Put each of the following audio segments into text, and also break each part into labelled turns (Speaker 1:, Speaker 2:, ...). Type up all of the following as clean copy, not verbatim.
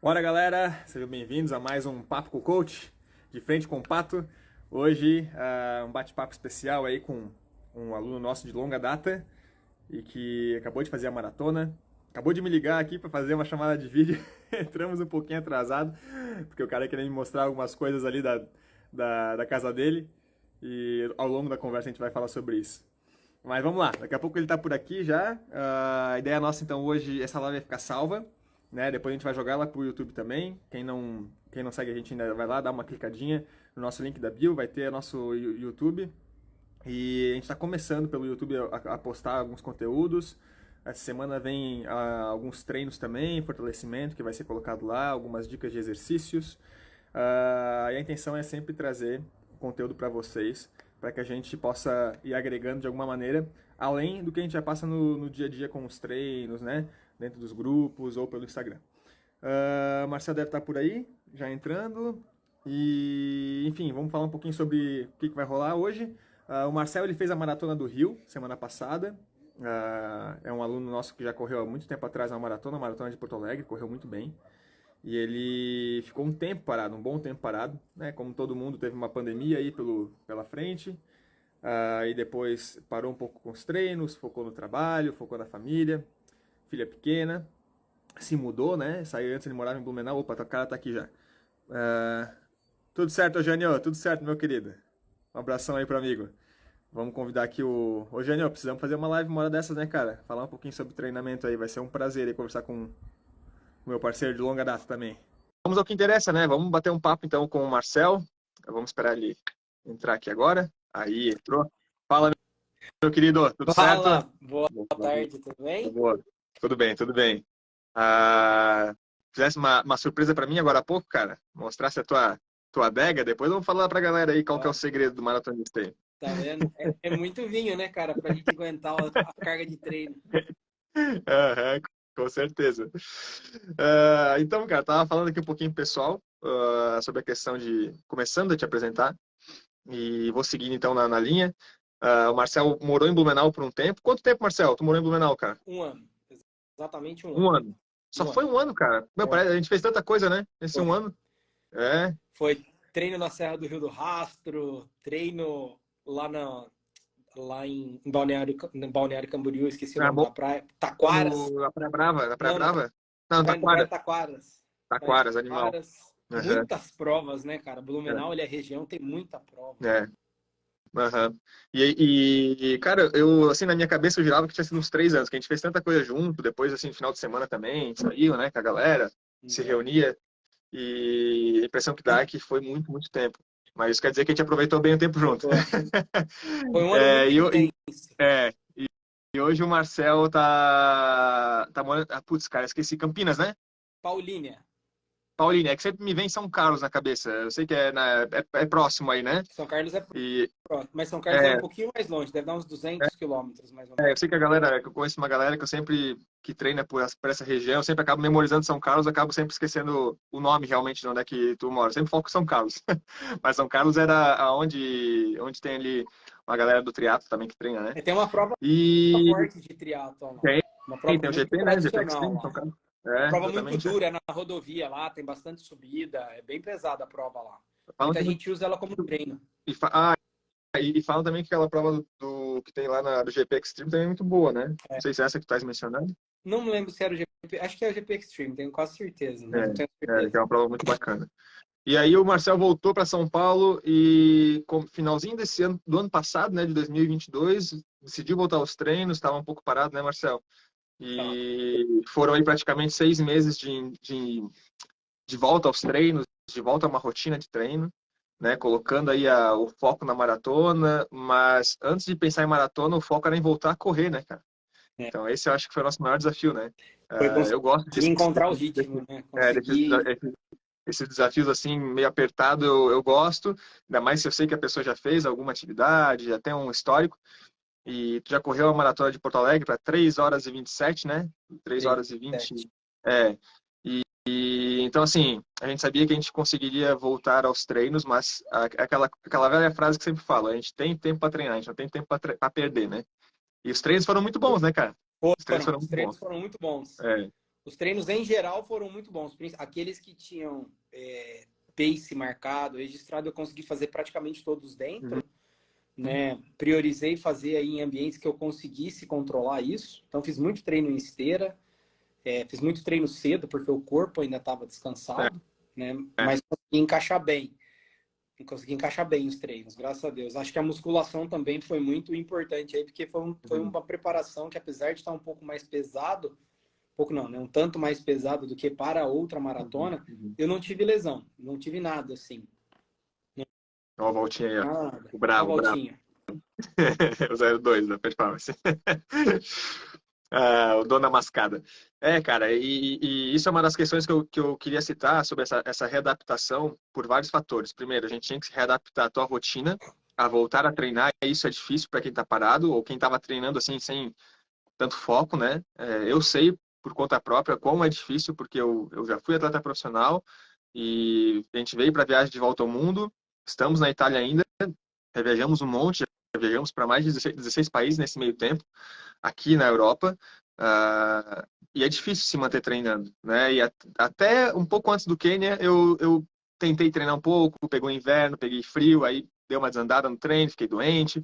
Speaker 1: Bora, galera! Sejam bem-vindos a mais um Papo com o Coach, de frente com o Pato. Hoje, um bate-papo especial aí com um aluno nosso de longa data e que acabou de fazer a maratona. Acabou de me ligar aqui para fazer uma chamada de vídeo. Entramos um pouquinho atrasado, porque o cara queria me mostrar algumas coisas ali da casa dele. E ao longo da conversa a gente vai falar sobre isso. Mas vamos lá, daqui a pouco ele tá por aqui já. A ideia nossa então hoje, essa live vai ficar salva, né? Depois a gente vai jogar ela pro YouTube também. Quem não segue a gente ainda vai lá, dá uma clicadinha no nosso link da bio, vai ter nosso YouTube. E a gente está começando pelo YouTube a postar alguns conteúdos. Essa semana vem alguns treinos também, fortalecimento que vai ser colocado lá, algumas dicas de exercícios. E a intenção é sempre trazer conteúdo para vocês, para que a gente possa ir agregando de alguma maneira, além do que a gente já passa no dia a dia com os treinos, né? Dentro dos grupos ou pelo Instagram. Marcel deve estar por aí, já entrando. E, enfim, vamos falar um pouquinho sobre o que vai rolar hoje. O Marcel ele fez a Maratona do Rio, semana passada. É um aluno nosso que já correu há muito tempo atrás a Maratona de Porto Alegre, correu muito bem. E ele ficou um tempo parado, um bom tempo parado, né? Como todo mundo, teve uma pandemia aí pela frente. E depois parou um pouco com os treinos, focou no trabalho, focou na família, filha pequena. Se mudou, né? Saiu antes, ele morava em Blumenau. Opa, o cara tá aqui já. Tudo certo, Eugênio? Tudo certo, meu querido? Um abração aí pro amigo. Vamos convidar aqui o... Ô, Eugênio, precisamos fazer uma live uma hora dessas, né, cara? Falar um pouquinho sobre treinamento aí. Vai ser um prazer aí conversar com o meu parceiro de longa data também. Vamos ao que interessa, né? Vamos bater um papo, então, com o Marcel. Vamos esperar ele entrar aqui agora. Aí, entrou. Fala, meu querido. Tudo certo?
Speaker 2: Fala, boa tarde, tudo bem?
Speaker 1: Boa. Tudo bem, tudo bem. Fizesse uma surpresa pra mim agora há pouco, cara. Mostrasse a tua adega. Depois vamos falar pra galera aí qual que é o segredo do maratonista aí.
Speaker 2: Tá vendo? É muito vinho, né, cara, pra gente aguentar a carga de treino.
Speaker 1: Aham, com certeza. Então, cara, tava falando aqui um pouquinho pessoal sobre a questão de... Começando a te apresentar. E vou seguindo, então, na linha. O Marcel morou em Blumenau por um tempo. Quanto tempo, Marcel? Tu morou em Blumenau, cara?
Speaker 2: Um ano. Exatamente um
Speaker 1: Um
Speaker 2: ano.
Speaker 1: ano. Só foi um ano, cara. Meu,
Speaker 2: Foi.
Speaker 1: a gente fez tanta coisa, né? Nesse um ano.
Speaker 2: Foi treino na Serra do Rio do Rastro, treino lá em Balneário Camboriú, esqueci o nome da praia. Taquaras.
Speaker 1: Na Praia Brava? Na Praia
Speaker 2: Não,
Speaker 1: Brava? Não,
Speaker 2: Praia
Speaker 1: Taquara.
Speaker 2: Taquaras.
Speaker 1: Taquaras, animal.
Speaker 2: Muitas provas, né, cara? Blumenau, ele é região, tem muita prova.
Speaker 1: Uhum. Cara, eu, assim, na minha cabeça eu girava que tinha sido uns 3 anos, que a gente fez tanta coisa junto, depois, assim, no final de semana também, saiu, né, com a galera, se reunia, e a impressão que dá é que foi muito, muito tempo. Mas isso quer dizer que a gente aproveitou bem o tempo junto.
Speaker 2: Foi um ano muito intenso.
Speaker 1: E hoje o Marcel tá morando... Putz, cara, esqueci. Campinas, né?
Speaker 2: Paulínia.
Speaker 1: Paulínia, é que sempre me vem São Carlos na cabeça. Eu sei que é próximo aí, né?
Speaker 2: São Carlos é
Speaker 1: E,
Speaker 2: próximo, mas São Carlos é um pouquinho mais longe, deve dar uns 200 quilômetros, mais ou menos.
Speaker 1: eu sei que eu conheço uma galera que eu sempre, que treina por essa região, eu sempre acabo memorizando São Carlos, acabo sempre esquecendo o nome realmente de onde é que tu mora. Eu sempre foco em São Carlos. Mas São Carlos era onde tem ali uma galera do triatlo também que treina, né?
Speaker 2: Tem uma prova forte de triatlo lá. Uma prova
Speaker 1: tem o
Speaker 2: muito
Speaker 1: GP, né? GP
Speaker 2: tradicional
Speaker 1: Extreme,
Speaker 2: lá.
Speaker 1: São Carlos.
Speaker 2: Uma prova muito
Speaker 1: Exatamente.
Speaker 2: dura, é na rodovia lá, tem bastante subida, é bem pesada a prova lá.
Speaker 1: Falam
Speaker 2: Muita gente usa ela como treino.
Speaker 1: E falam também que aquela prova que tem lá do GP Extreme também é muito boa, né? Não sei se é essa que tu estás mencionando.
Speaker 2: Não me lembro se era o GP, acho que é o GP Extreme, tenho quase certeza, mas não tenho certeza.
Speaker 1: Que é uma prova muito bacana. E aí o Marcel voltou para São Paulo e finalzinho do ano passado, né, de 2022, decidiu voltar aos treinos, estava um pouco parado, né, Marcel? E foram aí praticamente 6 meses de volta aos treinos, de volta a uma rotina de treino, né, colocando aí o foco na maratona, mas antes de pensar em maratona, o foco era em voltar a correr, né, cara? Então esse eu acho que foi o nosso maior desafio, né? Eu gosto
Speaker 2: de encontrar o ritmo, né?
Speaker 1: Esses desafios assim, meio apertado, eu gosto, ainda mais se eu sei que a pessoa já fez alguma atividade, já tem um histórico, e tu já correu a maratona de Porto Alegre para 3 horas e 27, né? 3 horas e 20. Então, assim, a gente sabia que a gente conseguiria voltar aos treinos, mas aquela velha frase que sempre falo, a gente tem tempo para treinar, a gente não tem tempo para perder, né? E os treinos foram muito bons, né, cara? Os treinos foram muito bons.
Speaker 2: Os treinos em geral foram muito bons. Aqueles que tinham pace marcado, registrado, eu consegui fazer praticamente todos dentro. Né? Priorizei fazer aí em ambientes que eu conseguisse controlar isso. Então, fiz muito treino em esteira, fiz muito treino cedo, porque o corpo ainda estava descansado, né? Mas consegui encaixar bem. Consegui encaixar bem os treinos, graças a Deus. Acho que a musculação também foi muito importante aí, porque foi uma preparação que, apesar de estar um pouco mais pesado, pouco não, né? Um tanto mais pesado do que para outra maratona, eu não tive lesão, não tive nada, assim.
Speaker 1: Ó, a voltinha aí, ó.
Speaker 2: Nada.
Speaker 1: O
Speaker 2: Uma
Speaker 1: bravo, o bravo.
Speaker 2: voltinha.
Speaker 1: O 02 da performance. O dono da mascada. Cara, e isso é uma das questões que eu queria citar sobre essa readaptação por vários fatores. Primeiro, a gente tinha que readaptar a tua rotina a voltar a treinar. Isso é difícil para quem está parado ou quem estava treinando assim sem tanto foco, né? Eu sei por conta própria como é difícil, porque eu já fui atleta profissional e a gente veio para a viagem de volta ao mundo. Estamos na Itália ainda, viajamos um monte, viajamos para mais de 16 países nesse meio tempo, aqui na Europa, e é difícil se manter treinando, né? E até um pouco antes do Quênia, eu tentei treinar um pouco, pegou inverno, peguei frio, aí deu uma desandada no treino, fiquei doente.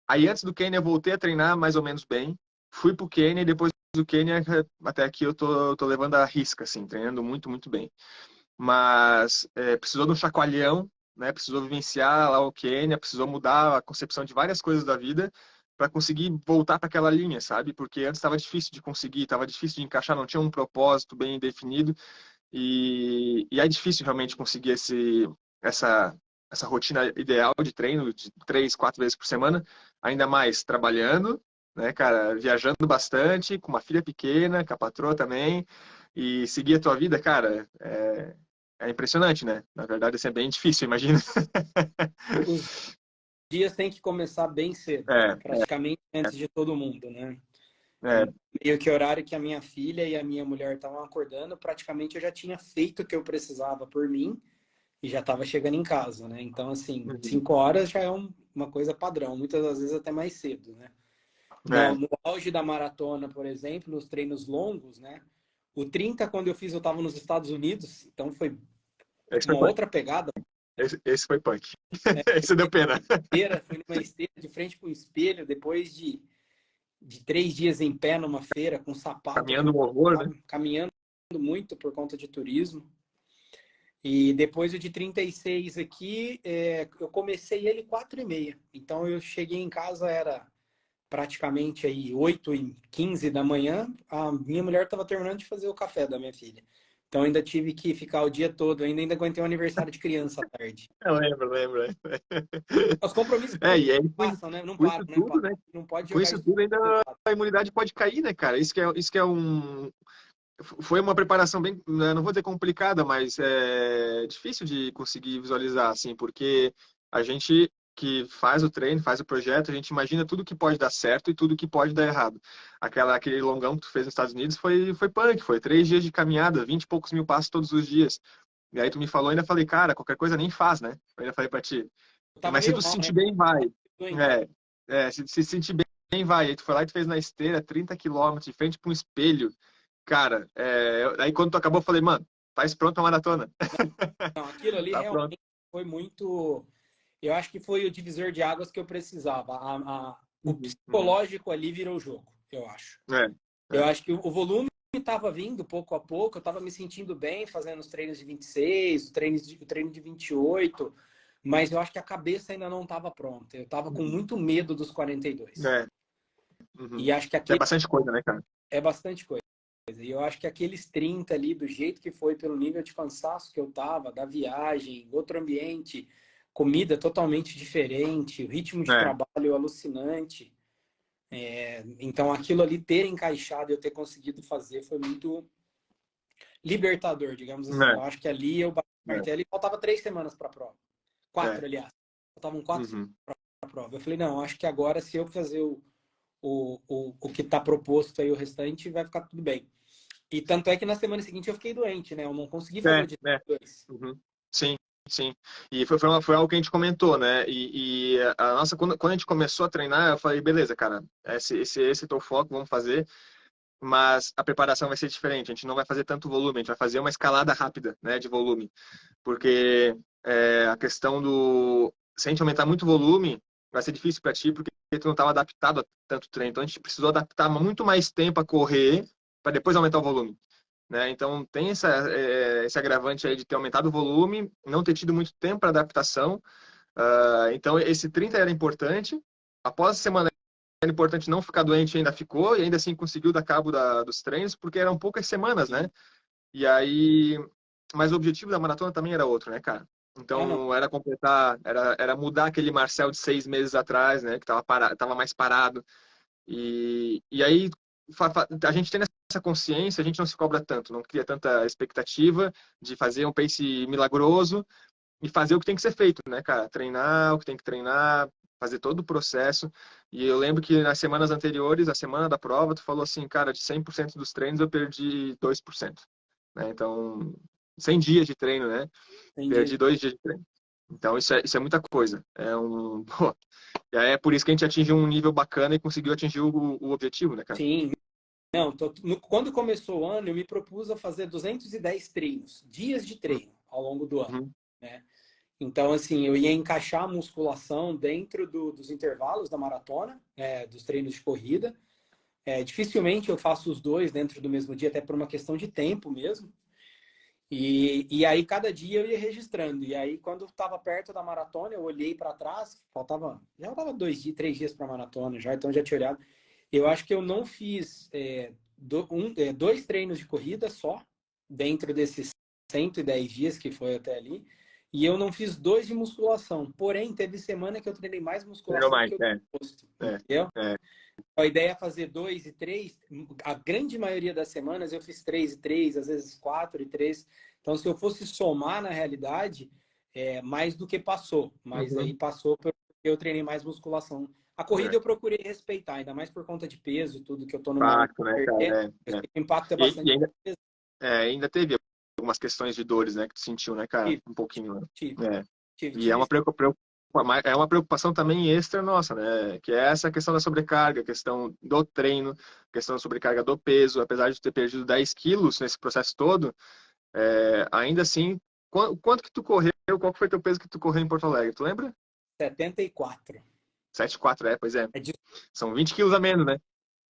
Speaker 1: Aí antes do Quênia, eu voltei a treinar mais ou menos bem, fui pro Quênia e depois do Quênia, até aqui eu tô levando a risca, assim, treinando muito, muito bem. Mas precisou de um chacoalhão, né? Precisou vivenciar lá o Quênia, precisou mudar a concepção de várias coisas da vida para conseguir voltar para aquela linha, sabe? Porque antes estava difícil de conseguir, estava difícil de encaixar, não tinha um propósito bem definido e é difícil realmente conseguir essa rotina ideal de treino de 3, 4 vezes por semana, ainda mais trabalhando, né, cara, viajando bastante, com uma filha pequena, com a patroa também, e seguir a tua vida, cara, é impressionante, né? Na verdade, isso é bem difícil, imagina.
Speaker 2: Os dias têm que começar bem cedo, praticamente antes de todo mundo, né? Meio que horário que a minha filha e a minha mulher estavam acordando, praticamente eu já tinha feito o que eu precisava por mim e já estava chegando em casa, né? Então, assim, 5 horas já é uma coisa padrão, muitas das vezes até mais cedo, né? No auge da maratona, por exemplo, nos treinos longos, né? O 30, quando eu fiz, eu estava nos Estados Unidos, então foi uma outra pegada.
Speaker 1: Esse foi punk. Esse deu pena.
Speaker 2: Fui numa esteira de frente para um espelho, depois de 3 dias em pé numa feira, com sapato.
Speaker 1: Caminhando um horror, né?
Speaker 2: Caminhando muito por conta de turismo. E depois o de 36 aqui, eu comecei ele 4h30. Então eu cheguei em casa, era praticamente aí 8h15 da manhã. A minha mulher estava terminando de fazer o café da minha filha. Então ainda tive que ficar o dia todo, ainda aguentei um aniversário de criança à tarde.
Speaker 1: Eu lembro.
Speaker 2: Os compromissos
Speaker 1: E aí,
Speaker 2: passam, né? Não
Speaker 1: com
Speaker 2: param,
Speaker 1: isso tudo, né?
Speaker 2: Não pode
Speaker 1: Com
Speaker 2: jogar
Speaker 1: isso
Speaker 2: isso.
Speaker 1: tudo, ainda a imunidade pode cair, né, cara? Isso que é um... Foi uma preparação bem, não vou dizer complicada, mas é difícil de conseguir visualizar, assim, porque a gente que faz o treino, faz o projeto, a gente imagina tudo que pode dar certo e tudo que pode dar errado. Aquele longão que tu fez nos Estados Unidos foi punk, foi 3 dias de caminhada, 20 e poucos mil passos todos os dias. E aí tu me falou, ainda falei, cara, qualquer coisa nem faz, né? Eu ainda falei pra ti. Mas se tu se sentir bem, vai. Se sentir bem, vai. Aí tu foi lá e tu fez na esteira 30 quilômetros de frente para um espelho. Cara, aí quando tu acabou, eu falei, mano, tá pronto a maratona.
Speaker 2: Não, aquilo ali
Speaker 1: Tá
Speaker 2: realmente
Speaker 1: pronto.
Speaker 2: foi muito... Eu acho que foi o divisor de águas que eu precisava. O psicológico ali virou o jogo, eu acho. Eu acho que o volume estava vindo pouco a pouco, eu estava me sentindo bem fazendo os treinos de 26, o treino de 28, mas eu acho que a cabeça ainda não estava pronta. Eu estava com muito medo dos 42. E acho que
Speaker 1: é bastante coisa, né, cara?
Speaker 2: É bastante coisa. E eu acho que aqueles 30 ali, do jeito que foi, pelo nível de cansaço que eu tava, da viagem, outro ambiente, comida totalmente diferente, o ritmo de trabalho alucinante. Então, aquilo ali ter encaixado e eu ter conseguido fazer foi muito libertador, digamos assim. Eu acho que ali eu bati o martelo e faltava 3 semanas para a prova. 4, aliás. Faltavam 4 semanas para a prova. Eu falei, não, acho que agora se eu fazer o que está proposto aí, o restante, vai ficar tudo bem. E tanto é que na semana seguinte eu fiquei doente, né? Eu não consegui fazer o dia 2.
Speaker 1: Sim. E foi algo que a gente comentou, né? E a nossa, quando a gente começou a treinar, eu falei, beleza, cara, esse é o teu foco, vamos fazer. mas a preparação vai ser diferente. A gente não vai fazer tanto volume, a gente vai fazer uma escalada rápida, né, de volume. Porque a questão do... Se a gente aumentar muito o volume, vai ser difícil para ti, porque tu não estava adaptado a tanto treino. Então, a gente precisou adaptar muito mais tempo a correr para depois aumentar o volume. Né? Então, tem esse agravante aí de ter aumentado o volume, não ter tido muito tempo para adaptação. Então, esse 30 era importante. Após a semana era importante não ficar doente, ainda ficou, e ainda assim conseguiu dar cabo dos treinos, porque eram poucas semanas, né? E aí... Mas o objetivo da maratona também era outro, né, cara?
Speaker 2: Não.
Speaker 1: Então, era completar, era mudar aquele Marcel de 6 meses atrás, né? Que tava mais parado. E aí, a gente tendo essa consciência, a gente não se cobra tanto, não cria tanta expectativa de fazer um pace milagroso e fazer o que tem que ser feito, né, cara? Treinar o que tem que treinar, fazer todo o processo. E eu lembro que nas semanas anteriores, a semana da prova, tu falou assim, cara, de 100% dos treinos eu perdi 2%. Né? Então, 100 dias de treino, né?
Speaker 2: Entendi.
Speaker 1: Perdi 2 dias de treino. Então, isso é muita coisa. Pô, é por isso que a gente atingiu um nível bacana e conseguiu atingir o objetivo, né, cara?
Speaker 2: Sim. Não, quando começou o ano, eu me propus a fazer 210 treinos, dias de treino ao longo do ano,
Speaker 1: Uhum.
Speaker 2: né? Então, assim, eu ia encaixar a musculação dentro dos intervalos da maratona, dos treinos de corrida. Dificilmente eu faço os dois dentro do mesmo dia, até por uma questão de tempo mesmo. E aí, cada dia eu ia registrando. E aí, quando estava perto da maratona, eu olhei para trás, já faltava 2 dias, 3 dias para a maratona, já, então já tinha olhado. Eu acho que eu não fiz 2 treinos de corrida só, dentro desses 110 dias que foi até ali. E eu não fiz 2 de musculação. Porém, teve semana que eu treinei mais
Speaker 1: Treinou
Speaker 2: musculação
Speaker 1: mais,
Speaker 2: que eu gosto.
Speaker 1: é,
Speaker 2: Entendeu?
Speaker 1: é.
Speaker 2: A ideia é fazer 2 e 3. A grande maioria das semanas eu fiz 3 e 3, às vezes 4 e 3. Então, se eu fosse somar na realidade, mais do que passou. Mas aí
Speaker 1: Uhum.
Speaker 2: passou porque eu treinei mais musculação. A corrida
Speaker 1: É.
Speaker 2: eu procurei respeitar, ainda mais por conta de peso e tudo, que eu tô numa luta
Speaker 1: Impacto, né,
Speaker 2: pra perder.
Speaker 1: cara?
Speaker 2: Eu sei que o impacto é
Speaker 1: E,
Speaker 2: bastante
Speaker 1: e ainda,
Speaker 2: peso.
Speaker 1: ainda teve algumas questões de dores, né, que tu sentiu, né, cara?
Speaker 2: Tive,
Speaker 1: Um pouquinho, né?
Speaker 2: tive,
Speaker 1: É.
Speaker 2: tive,
Speaker 1: E é
Speaker 2: tive.
Speaker 1: uma preocupação também extra nossa, né? Que é essa questão da sobrecarga, questão do treino, questão da sobrecarga do peso. Apesar de ter perdido 10 quilos nesse processo todo, ainda assim, quanto que tu correu? Qual que foi teu peso que tu correu em Porto Alegre? Tu lembra?
Speaker 2: 74.
Speaker 1: 7,4, pois é.
Speaker 2: É,
Speaker 1: São 20 quilos a menos, né?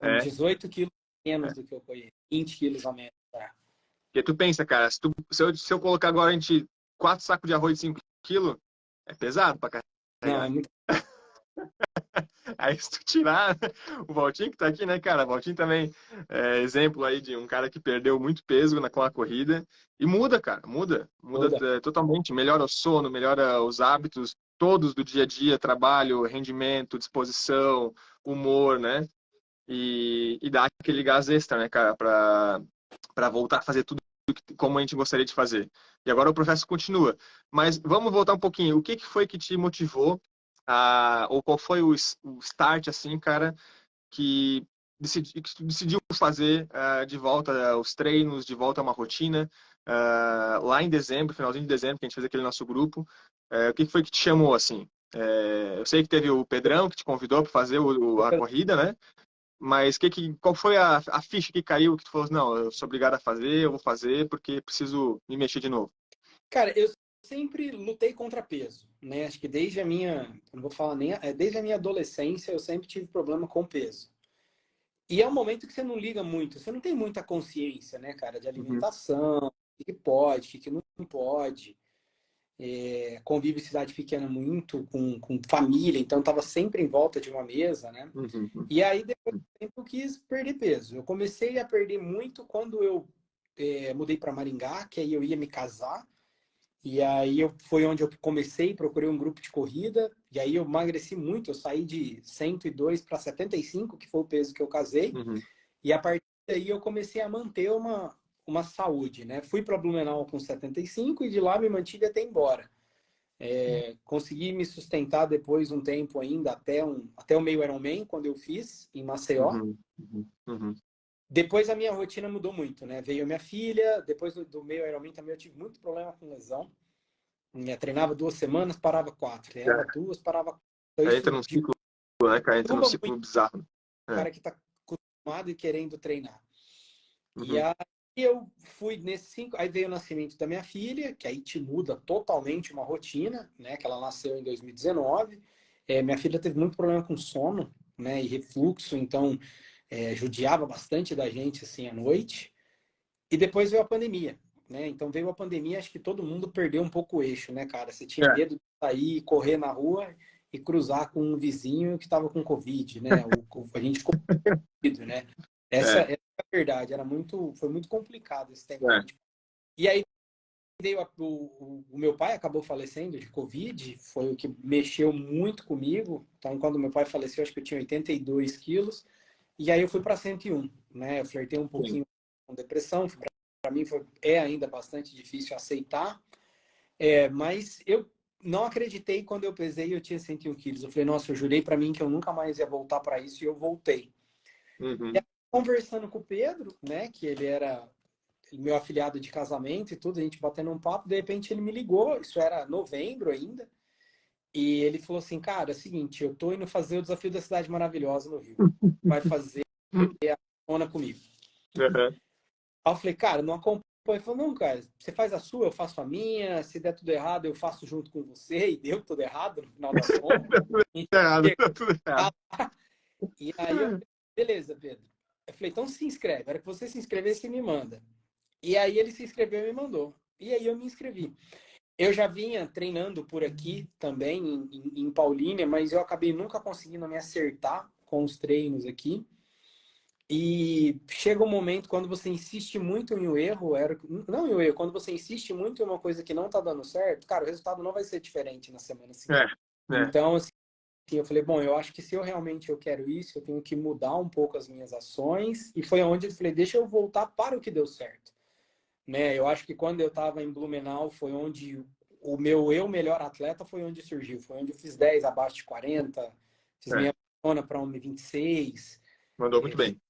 Speaker 2: são
Speaker 1: É.
Speaker 2: 18 quilos
Speaker 1: É.
Speaker 2: menos do que eu corri. 20 quilos a menos. Tá?
Speaker 1: Porque tu pensa, cara, se eu colocar agora a gente 4 sacos de arroz de 5 quilos, é pesado pra
Speaker 2: Não, é
Speaker 1: carregar.
Speaker 2: muito.
Speaker 1: Aí se tu tirar o Valtinho que tá aqui, né, cara? O Valtinho também é exemplo aí de um cara que perdeu muito peso naquela corrida. E muda, cara, muda. Muda
Speaker 2: Muda.
Speaker 1: totalmente. Melhora o sono, melhora os hábitos todos do dia a dia, trabalho, rendimento, disposição, humor, né? E dá aquele gás extra, né, cara, pra voltar a fazer tudo como a gente gostaria de fazer. E agora o processo continua. Mas vamos voltar um pouquinho. O que foi que te motivou ou qual foi o start, assim, cara, que tu decidiu fazer de volta os treinos, de volta a uma rotina, lá em dezembro, finalzinho de dezembro, que a gente fez aquele nosso grupo. O que foi que te chamou, assim? Eu sei que teve o Pedrão que te convidou para fazer a corrida, né? Mas qual foi a ficha que caiu que tu falou, não, eu sou obrigado a fazer, eu vou fazer porque preciso me mexer de novo?
Speaker 2: Cara, eu sempre lutei contra peso, né? Acho que desde a minha, eu não vou falar nem, desde a minha adolescência eu sempre tive problema com peso. E é um momento que você não liga muito, você não tem muita consciência, né, cara, de
Speaker 1: Uhum,
Speaker 2: alimentação, o que pode, o que não pode. Convivo em cidade pequena muito, com família, então estava sempre em volta de uma mesa, né?
Speaker 1: uhum, uhum,
Speaker 2: E aí, depois do tempo, eu quis perder peso. Eu comecei a perder muito quando eu mudei para Maringá, que aí eu ia me casar. E aí foi onde eu comecei, procurei um grupo de corrida, e aí eu emagreci muito, eu saí de 102 para 75, que foi o peso que eu casei,
Speaker 1: uhum,
Speaker 2: e a partir daí eu comecei a manter uma saúde, né? Fui para Blumenau com 75 e de lá me mantive até embora. Consegui me sustentar depois um tempo ainda, até o meio Ironman, quando eu fiz, em Maceió.
Speaker 1: uhum, uhum, uhum.
Speaker 2: Depois a minha rotina mudou muito, né? Veio minha filha, depois do meio Ironman também eu tive muito problema com lesão. Treinava 2 semanas, parava 4. Treinava 2, parava 4. Então
Speaker 1: Entra
Speaker 2: isso
Speaker 1: num ciclo, né, cara? Entra num
Speaker 2: perturba muito
Speaker 1: ciclo bizarro.
Speaker 2: o
Speaker 1: Né?
Speaker 2: cara que está acostumado e querendo treinar. E aí eu fui nesses 5, aí veio o nascimento da minha filha, que aí te muda totalmente uma rotina, né? Que ela nasceu em 2019. Minha filha teve muito problema com sono, né? E refluxo, então judiava bastante da gente assim à noite. E depois veio a pandemia, né? Então veio a pandemia, acho que todo mundo perdeu um pouco o eixo, né, cara? Você tinha
Speaker 1: É,
Speaker 2: medo de sair, correr na rua e cruzar com um vizinho que estava com Covid, né? A gente ficou perdido, né? Essa
Speaker 1: é,
Speaker 2: é a verdade. Foi muito complicado esse tempo que a
Speaker 1: é.
Speaker 2: gente. E aí veio o meu pai acabou falecendo de Covid, foi o que mexeu muito comigo. Então, quando meu pai faleceu, acho que eu tinha 82 quilos. E aí eu fui para 101, né? Eu flertei um
Speaker 1: Sim.
Speaker 2: pouquinho com depressão. Para mim é ainda bastante difícil aceitar. Mas eu não acreditei quando eu pesei e eu tinha 101 quilos. Eu falei, nossa, eu jurei para mim que eu nunca mais ia voltar para isso e eu voltei. E aí,
Speaker 1: Uhum.
Speaker 2: conversando com o Pedro, né? Que ele era meu afiliado de casamento e tudo, a gente batendo um papo, de repente ele me ligou, isso era novembro ainda, e ele falou assim, cara, é o seguinte, eu tô indo fazer o Desafio da Cidade Maravilhosa no Rio. Vai fazer a maratona comigo.
Speaker 1: Uhum.
Speaker 2: Aí eu falei, cara, não acompanho. Ele falou, não, cara, você faz a sua, eu faço a minha, se der tudo errado, eu faço junto com você, e deu tudo errado no final das contas.
Speaker 1: Tá tudo
Speaker 2: A gente
Speaker 1: errado,
Speaker 2: chegou
Speaker 1: tá tudo errado.
Speaker 2: lá, e aí eu falei, beleza, Pedro. Eu falei, então se inscreve, era que você se inscrever, você me manda. E aí ele se inscreveu e me mandou. E aí eu me inscrevi. Eu já vinha treinando por aqui também, em Paulínia, mas eu acabei nunca conseguindo me acertar com os treinos aqui. E chega um momento quando você insiste muito em um erro, não em um erro, quando você insiste muito em uma coisa que não tá dando certo, cara, o resultado não vai ser diferente na semana
Speaker 1: É,
Speaker 2: seguinte.
Speaker 1: é.
Speaker 2: Então, assim, eu falei, bom, eu acho que se eu realmente quero isso, eu tenho que mudar um pouco as minhas ações. E foi onde eu falei, deixa eu voltar para o que deu certo, né? Eu acho que quando eu estava em Blumenau foi onde o meu eu melhor atleta foi onde surgiu, foi onde eu fiz 10 abaixo de 40, fiz
Speaker 1: É.
Speaker 2: meia maratona para 1,26,
Speaker 1: Mandou muito
Speaker 2: fiz
Speaker 1: bem.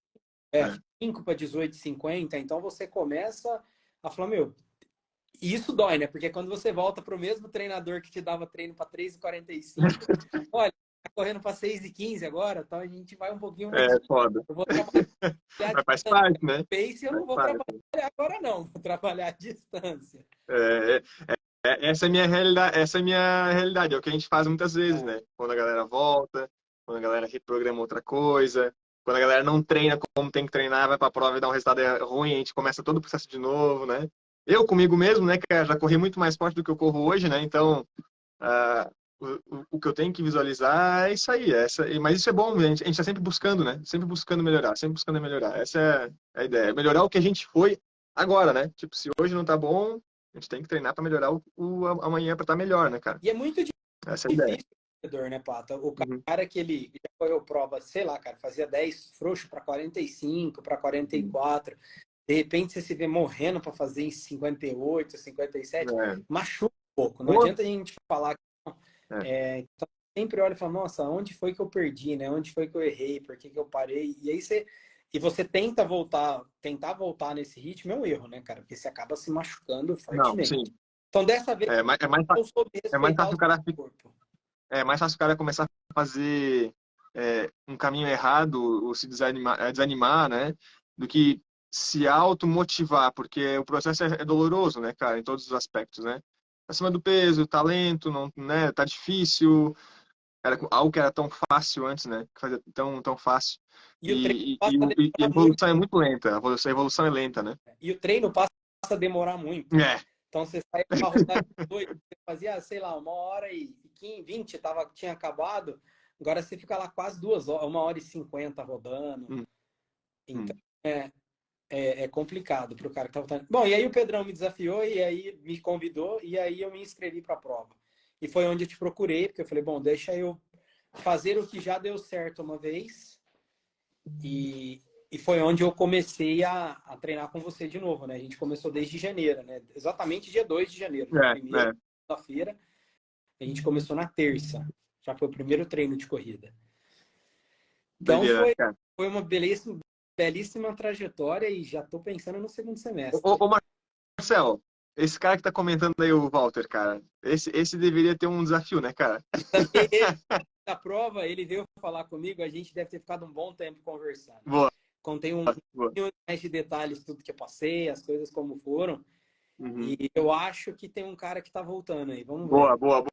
Speaker 1: É.
Speaker 2: 5 para 18,50, então você começa a falar, meu, e isso dói, né? Porque quando você volta para o mesmo treinador que te dava treino para 3,45, olha, tá correndo para 6,15 agora, então a gente vai um pouquinho
Speaker 1: É
Speaker 2: mais.
Speaker 1: foda.
Speaker 2: Eu vou trabalhar
Speaker 1: Mas faz parte, né?
Speaker 2: pace, eu não
Speaker 1: Faz
Speaker 2: vou trabalhar
Speaker 1: parte.
Speaker 2: agora não, vou trabalhar à distância.
Speaker 1: É, essa é a minha realidade, essa é a minha realidade, é o que a gente faz muitas vezes, né? Quando a galera volta, quando a galera reprograma outra coisa, quando a galera não treina como tem que treinar, vai pra prova e dá um resultado ruim, a gente começa todo o processo de novo, né? Eu comigo mesmo, né, cara, já corri muito mais forte do que eu corro hoje, né? Então, ah, o que eu tenho que visualizar é isso aí, mas isso é bom, a gente tá sempre buscando, né? Sempre buscando melhorar, sempre buscando melhorar. Essa é a ideia, melhorar o que a gente foi agora, né? Tipo, se hoje não tá bom, a gente tem que treinar para melhorar amanhã para estar melhor, né, cara?
Speaker 2: E é muito
Speaker 1: Essa é a ideia.
Speaker 2: difícil o corredor, né, Pata? O
Speaker 1: Uhum.
Speaker 2: cara que ele já correu prova, sei lá, cara, fazia 10 frouxo para 45, para 44. De repente você se vê morrendo para fazer em 58, 57,
Speaker 1: É.
Speaker 2: machuca um pouco. Não
Speaker 1: Pô,
Speaker 2: adianta a gente falar que não.
Speaker 1: é.
Speaker 2: Então, sempre olha e fala, nossa, onde foi que eu perdi, né? Onde foi que eu errei? Por que que eu parei? E aí você tentar voltar nesse ritmo é um erro, né, cara? Porque você acaba se machucando
Speaker 1: Não,
Speaker 2: fortemente.
Speaker 1: sim.
Speaker 2: Então, dessa vez, eu soube
Speaker 1: É mais
Speaker 2: respeitar
Speaker 1: fácil
Speaker 2: o
Speaker 1: o cara,
Speaker 2: seu corpo.
Speaker 1: começar a fazer um caminho errado ou se desanimar, né? Do que se automotivar, porque o processo é doloroso, né, cara, em todos os aspectos, né? Acima do peso, talento, não, né? Tá difícil. Era algo que era tão fácil antes, né? Que fazia tão fácil.
Speaker 2: E o treino
Speaker 1: E,
Speaker 2: passa
Speaker 1: e,
Speaker 2: a
Speaker 1: e a
Speaker 2: demorar muito.
Speaker 1: evolução é muito lenta. A evolução é lenta, né?
Speaker 2: E o treino passa a demorar muito.
Speaker 1: É.
Speaker 2: Então, você sai para rodar dois, você fazia, sei lá, 1h20, tinha acabado. Agora você fica lá quase 2 horas, 1h50 rodando.
Speaker 1: Hum,
Speaker 2: Então,
Speaker 1: hum.
Speaker 2: é complicado para o cara que tá voltando. Bom, e aí o Pedrão me desafiou e aí me convidou e aí eu me inscrevi para a prova. E foi onde eu te procurei, porque eu falei, bom, deixa eu fazer o que já deu certo uma vez. E foi onde eu comecei a treinar com você de novo, né? A gente começou desde janeiro, né? Exatamente dia 2 de janeiro. Dia 1º,
Speaker 1: É.
Speaker 2: segunda-feira, a gente começou na terça. Já foi o primeiro treino de corrida. Então
Speaker 1: Doideira, né, cara?
Speaker 2: foi uma belíssima trajetória e já estou pensando no segundo semestre.
Speaker 1: Ô, Marcelo, esse cara que tá comentando aí, o Walter, cara, esse deveria ter um desafio, né, cara?
Speaker 2: Da prova, ele veio falar comigo, a gente deve ter ficado um bom tempo conversando.
Speaker 1: Boa.
Speaker 2: contei
Speaker 1: Boa.
Speaker 2: mais de detalhes, tudo que eu passei, as coisas como foram.
Speaker 1: Uhum.
Speaker 2: E eu acho que tem um cara que tá voltando aí. Vamos ver.
Speaker 1: Boa, boa,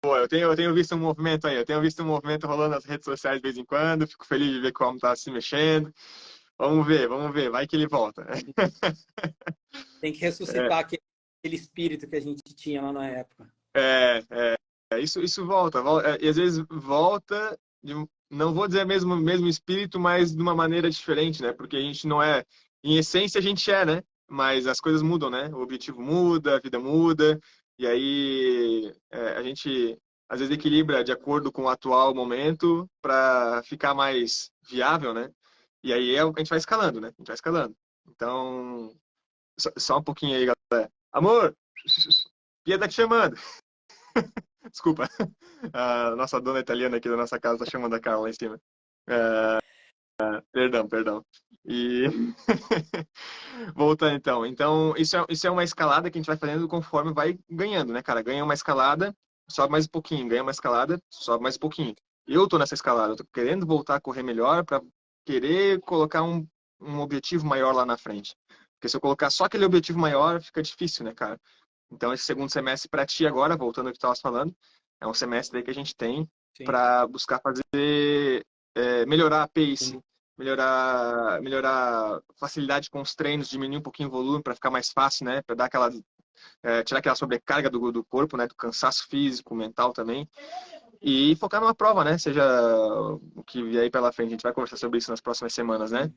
Speaker 1: boa. Eu tenho visto um movimento aí. Eu tenho visto um movimento rolando nas redes sociais de vez em quando. Fico feliz de ver que o homem tá se mexendo. Vamos ver, vamos ver. Vai que ele volta.
Speaker 2: Tem que ressuscitar aquele espírito que a gente tinha lá na época.
Speaker 1: Isso volta. E às vezes volta, não vou dizer mesmo espírito, mas de uma maneira diferente, né? Porque a gente não é. Em essência, a gente é, né? Mas as coisas mudam, né? O objetivo muda, a vida muda. E aí a gente às vezes equilibra de acordo com o atual momento para ficar mais viável, né? E aí a gente vai escalando, né? A gente vai escalando. Então, só um pouquinho aí, galera. Amor, Pia tá te chamando. Desculpa. A nossa dona italiana aqui da nossa casa tá chamando a Carla lá em cima. Perdão, perdão. E voltando então. Então, isso é uma escalada que a gente vai fazendo conforme vai ganhando, né, cara? Ganha uma escalada, sobe mais um pouquinho. Ganha uma escalada, sobe mais um pouquinho. Eu tô nessa escalada, eu tô querendo voltar a correr melhor para querer colocar um objetivo maior lá na frente. Porque se eu colocar só aquele objetivo maior, fica difícil, né, cara? Então, esse segundo semestre para ti agora, voltando ao que tu estavas falando, é um semestre aí que a gente tem para buscar fazer, melhorar a pace, melhorar facilidade com os treinos, diminuir um pouquinho o volume para ficar mais fácil, né? Para dar tirar aquela sobrecarga do corpo, né? Do cansaço físico, mental também. E focar numa prova, né? Seja o que vier aí pela frente. A gente vai conversar sobre isso nas próximas semanas, né?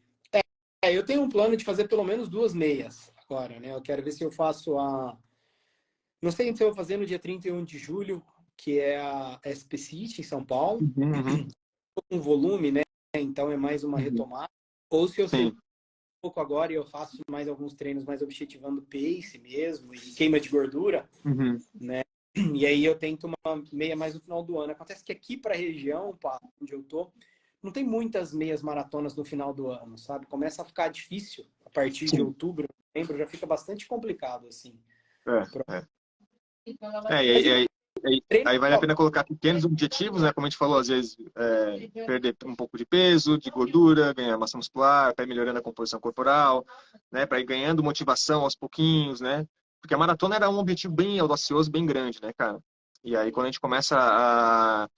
Speaker 2: Eu tenho um plano de fazer pelo menos 2 meias agora, né? Eu quero ver se eu faço a... Não sei se eu vou fazer no dia 31 de julho, que é a SP City em São Paulo.
Speaker 1: Uhum.
Speaker 2: Com volume, né? Então é mais uma retomada. Ou se eu sei um pouco agora e eu faço mais alguns treinos mais objetivando pace mesmo e queima de gordura, né? E aí eu tento uma meia mais no final do ano. Acontece que aqui para a região, onde eu tô, não tem muitas meias maratonas no final do ano, sabe? Começa a ficar difícil a partir de outubro, novembro, já fica bastante complicado, assim.
Speaker 1: Aí vale a pena colocar pequenos objetivos, né? Como a gente falou, às vezes perder um pouco de peso, de gordura, ganhar massa muscular, para ir melhorando a composição corporal, né? Para ir ganhando motivação aos pouquinhos, né? Porque a maratona era um objetivo bem audacioso, bem grande, né, cara? E aí quando a gente começa a...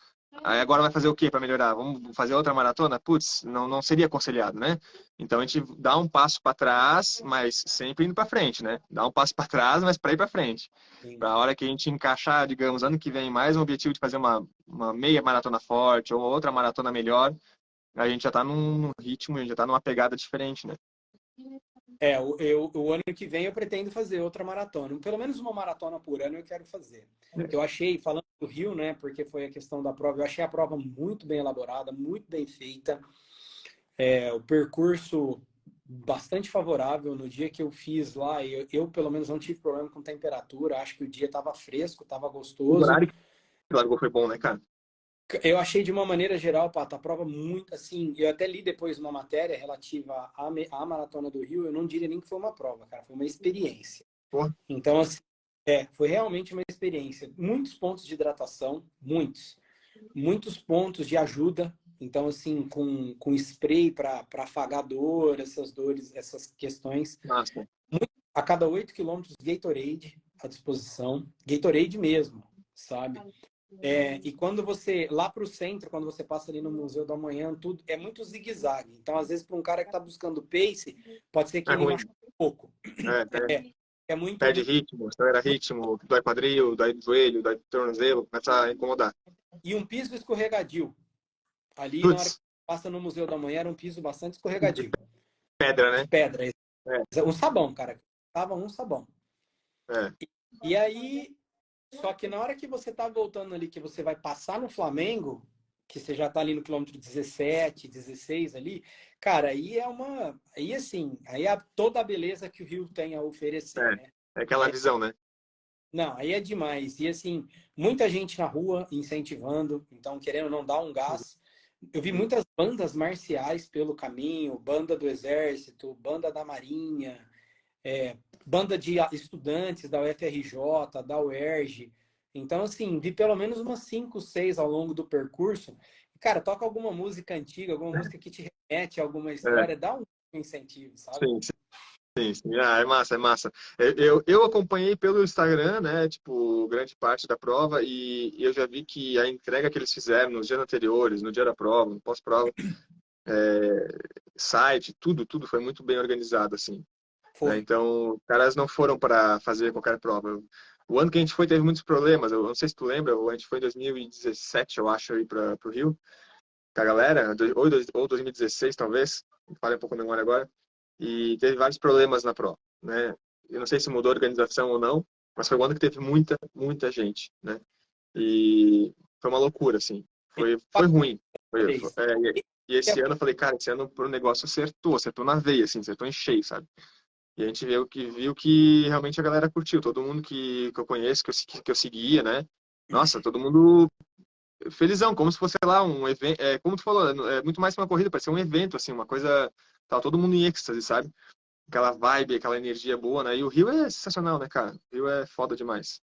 Speaker 1: Aí agora vai fazer o quê para melhorar? Vamos fazer outra maratona? Putz, não seria aconselhado, né? Então a gente dá um passo para trás, mas sempre indo para frente, né? Dá um passo para trás, mas para ir para frente. Para a hora que a gente encaixar, digamos, ano que vem, mais um objetivo de fazer uma meia maratona forte ou outra maratona melhor, a gente já está num ritmo, a gente já está numa pegada diferente, né?
Speaker 2: O ano que vem eu pretendo fazer outra maratona. Pelo menos uma maratona por ano eu quero fazer. Eu achei, falando do Rio, né, porque foi a questão da prova, eu achei a prova muito bem elaborada, muito bem feita. O percurso bastante favorável. No dia que eu fiz lá, eu pelo menos não tive problema com temperatura. Acho que o dia estava fresco, estava gostoso.
Speaker 1: O horário que largou foi bom, né, cara?
Speaker 2: Eu achei de uma maneira geral, Pato, a prova muito assim. Eu até li depois uma matéria relativa à Maratona do Rio. Eu não diria nem que foi uma prova, cara, foi uma experiência.
Speaker 1: Porra.
Speaker 2: Então, assim, foi realmente uma experiência. Muitos pontos de hidratação, muitos pontos de ajuda. Então, assim, com spray para afagar dor, essas questões.
Speaker 1: Nossa.
Speaker 2: A cada 8 quilômetros, Gatorade à disposição. Gatorade mesmo, sabe? E quando você, lá para o centro, quando você passa ali no Museu da Manhã, tudo é muito zigue-zague. Então, às vezes, para um cara que está buscando pace, pode ser que ele machuque um pouco. É muito...
Speaker 1: Perde ritmo, acelera ritmo, dói quadril, dói joelho, dói tornozelo, começa a incomodar.
Speaker 2: E um piso escorregadio. Ali, na hora que passa no Museu da Manhã, era um piso bastante escorregadio.
Speaker 1: Pedra, né?
Speaker 2: De pedra. Um sabão, cara. Tava um sabão. E aí... Só que na hora que você tá voltando ali, que você vai passar no Flamengo, que você já tá ali no quilômetro 17, 16 ali, cara, aí aí é toda a beleza que o Rio tem a oferecer, né?
Speaker 1: É aquela visão, né?
Speaker 2: Não, aí é demais. E assim, muita gente na rua incentivando, então querendo não dar um gás. Eu vi muitas bandas marciais pelo caminho, banda do Exército, banda da Marinha, banda de estudantes da UFRJ, da UERJ. Então, assim, vi pelo menos umas 5, 6 ao longo do percurso. Cara, toca alguma música antiga, alguma música que te remete a alguma história, dá um incentivo, sabe?
Speaker 1: Sim, sim, sim. Ah, é massa, é massa. Eu acompanhei pelo Instagram, né, tipo, grande parte da prova e eu já vi que a entrega que eles fizeram nos dias anteriores, no dia da prova, no pós-prova, site, tudo foi muito bem organizado, assim, né?
Speaker 2: Foi.
Speaker 1: Então, os caras não foram para fazer qualquer prova. O ano que a gente foi teve muitos problemas. Eu não sei se tu lembra, a gente foi em 2017, eu acho, aí para o Rio, com a galera, ou 2016, talvez, falei um pouco a memória agora, e teve vários problemas na prova, né? Eu não sei se mudou a organização ou não, mas foi um ano que teve muita gente, né? E foi uma loucura, assim. Foi ruim. E esse ano eu falei, cara, esse ano pro negócio acertou na veia, assim, acertou em cheio, sabe? E a gente viu que realmente a galera curtiu. Todo mundo que eu conheço, que eu seguia, né? Nossa, todo mundo felizão, como se fosse, sei lá, um evento. É, como tu falou, é muito mais que uma corrida, parece um evento, assim, uma coisa. Tá todo mundo em êxtase, sabe? Aquela vibe, aquela energia boa, né? E o Rio é sensacional, né, cara? O Rio é foda demais.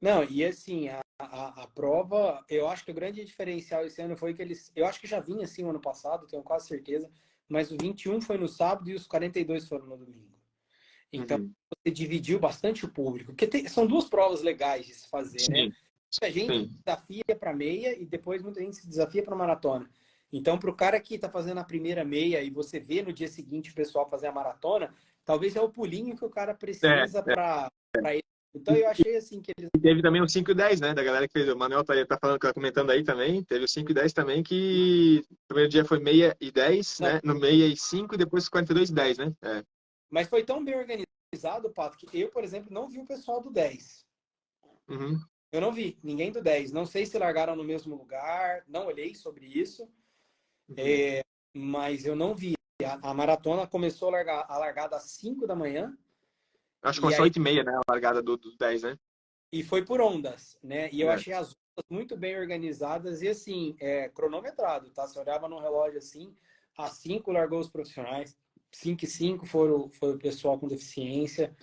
Speaker 2: Não, e assim, a prova, eu acho que o grande diferencial esse ano foi que eles, eu acho que já vinha assim o ano passado, tenho quase certeza, mas o 21 foi no sábado e os 42 foram no domingo. Então,
Speaker 1: Uhum.
Speaker 2: você dividiu bastante o público, porque são duas provas legais de se fazer, né?
Speaker 1: Sim,
Speaker 2: Muita gente se
Speaker 1: sim.
Speaker 2: desafia para meia e depois muita gente se desafia para maratona. Então, para o cara que está fazendo a primeira meia e você vê no dia seguinte o pessoal fazer a maratona, talvez é o pulinho que o cara
Speaker 1: É,
Speaker 2: precisa
Speaker 1: é.
Speaker 2: para ele. Então, eu achei assim que eles.
Speaker 1: E teve também o 5 e 10, né? Da galera que fez. O Manuel tá falando, tá comentando aí também. Teve o 5 e 10 também, que o primeiro dia foi meia e 10,
Speaker 2: Não,
Speaker 1: né? No meia e 5 e depois 42 e 10, né? É.
Speaker 2: mas foi tão bem organizado, Pato, que eu, por exemplo, não vi o pessoal do 10.
Speaker 1: Uhum.
Speaker 2: Eu não vi ninguém do 10. Não sei se largaram no mesmo lugar, não olhei sobre isso.
Speaker 1: Uhum.
Speaker 2: Mas eu não vi. A maratona começou a largada às 5 da manhã
Speaker 1: Acho que
Speaker 2: e
Speaker 1: começou
Speaker 2: aí
Speaker 1: 8 e meia, né? A largada dos 10, né?
Speaker 2: e foi por ondas, né? E eu
Speaker 1: É.
Speaker 2: achei as ondas muito bem organizadas e assim, cronometrado, tá? Você olhava no relógio assim, às 5 largou os profissionais, 5 e 5 foi o pessoal com deficiência,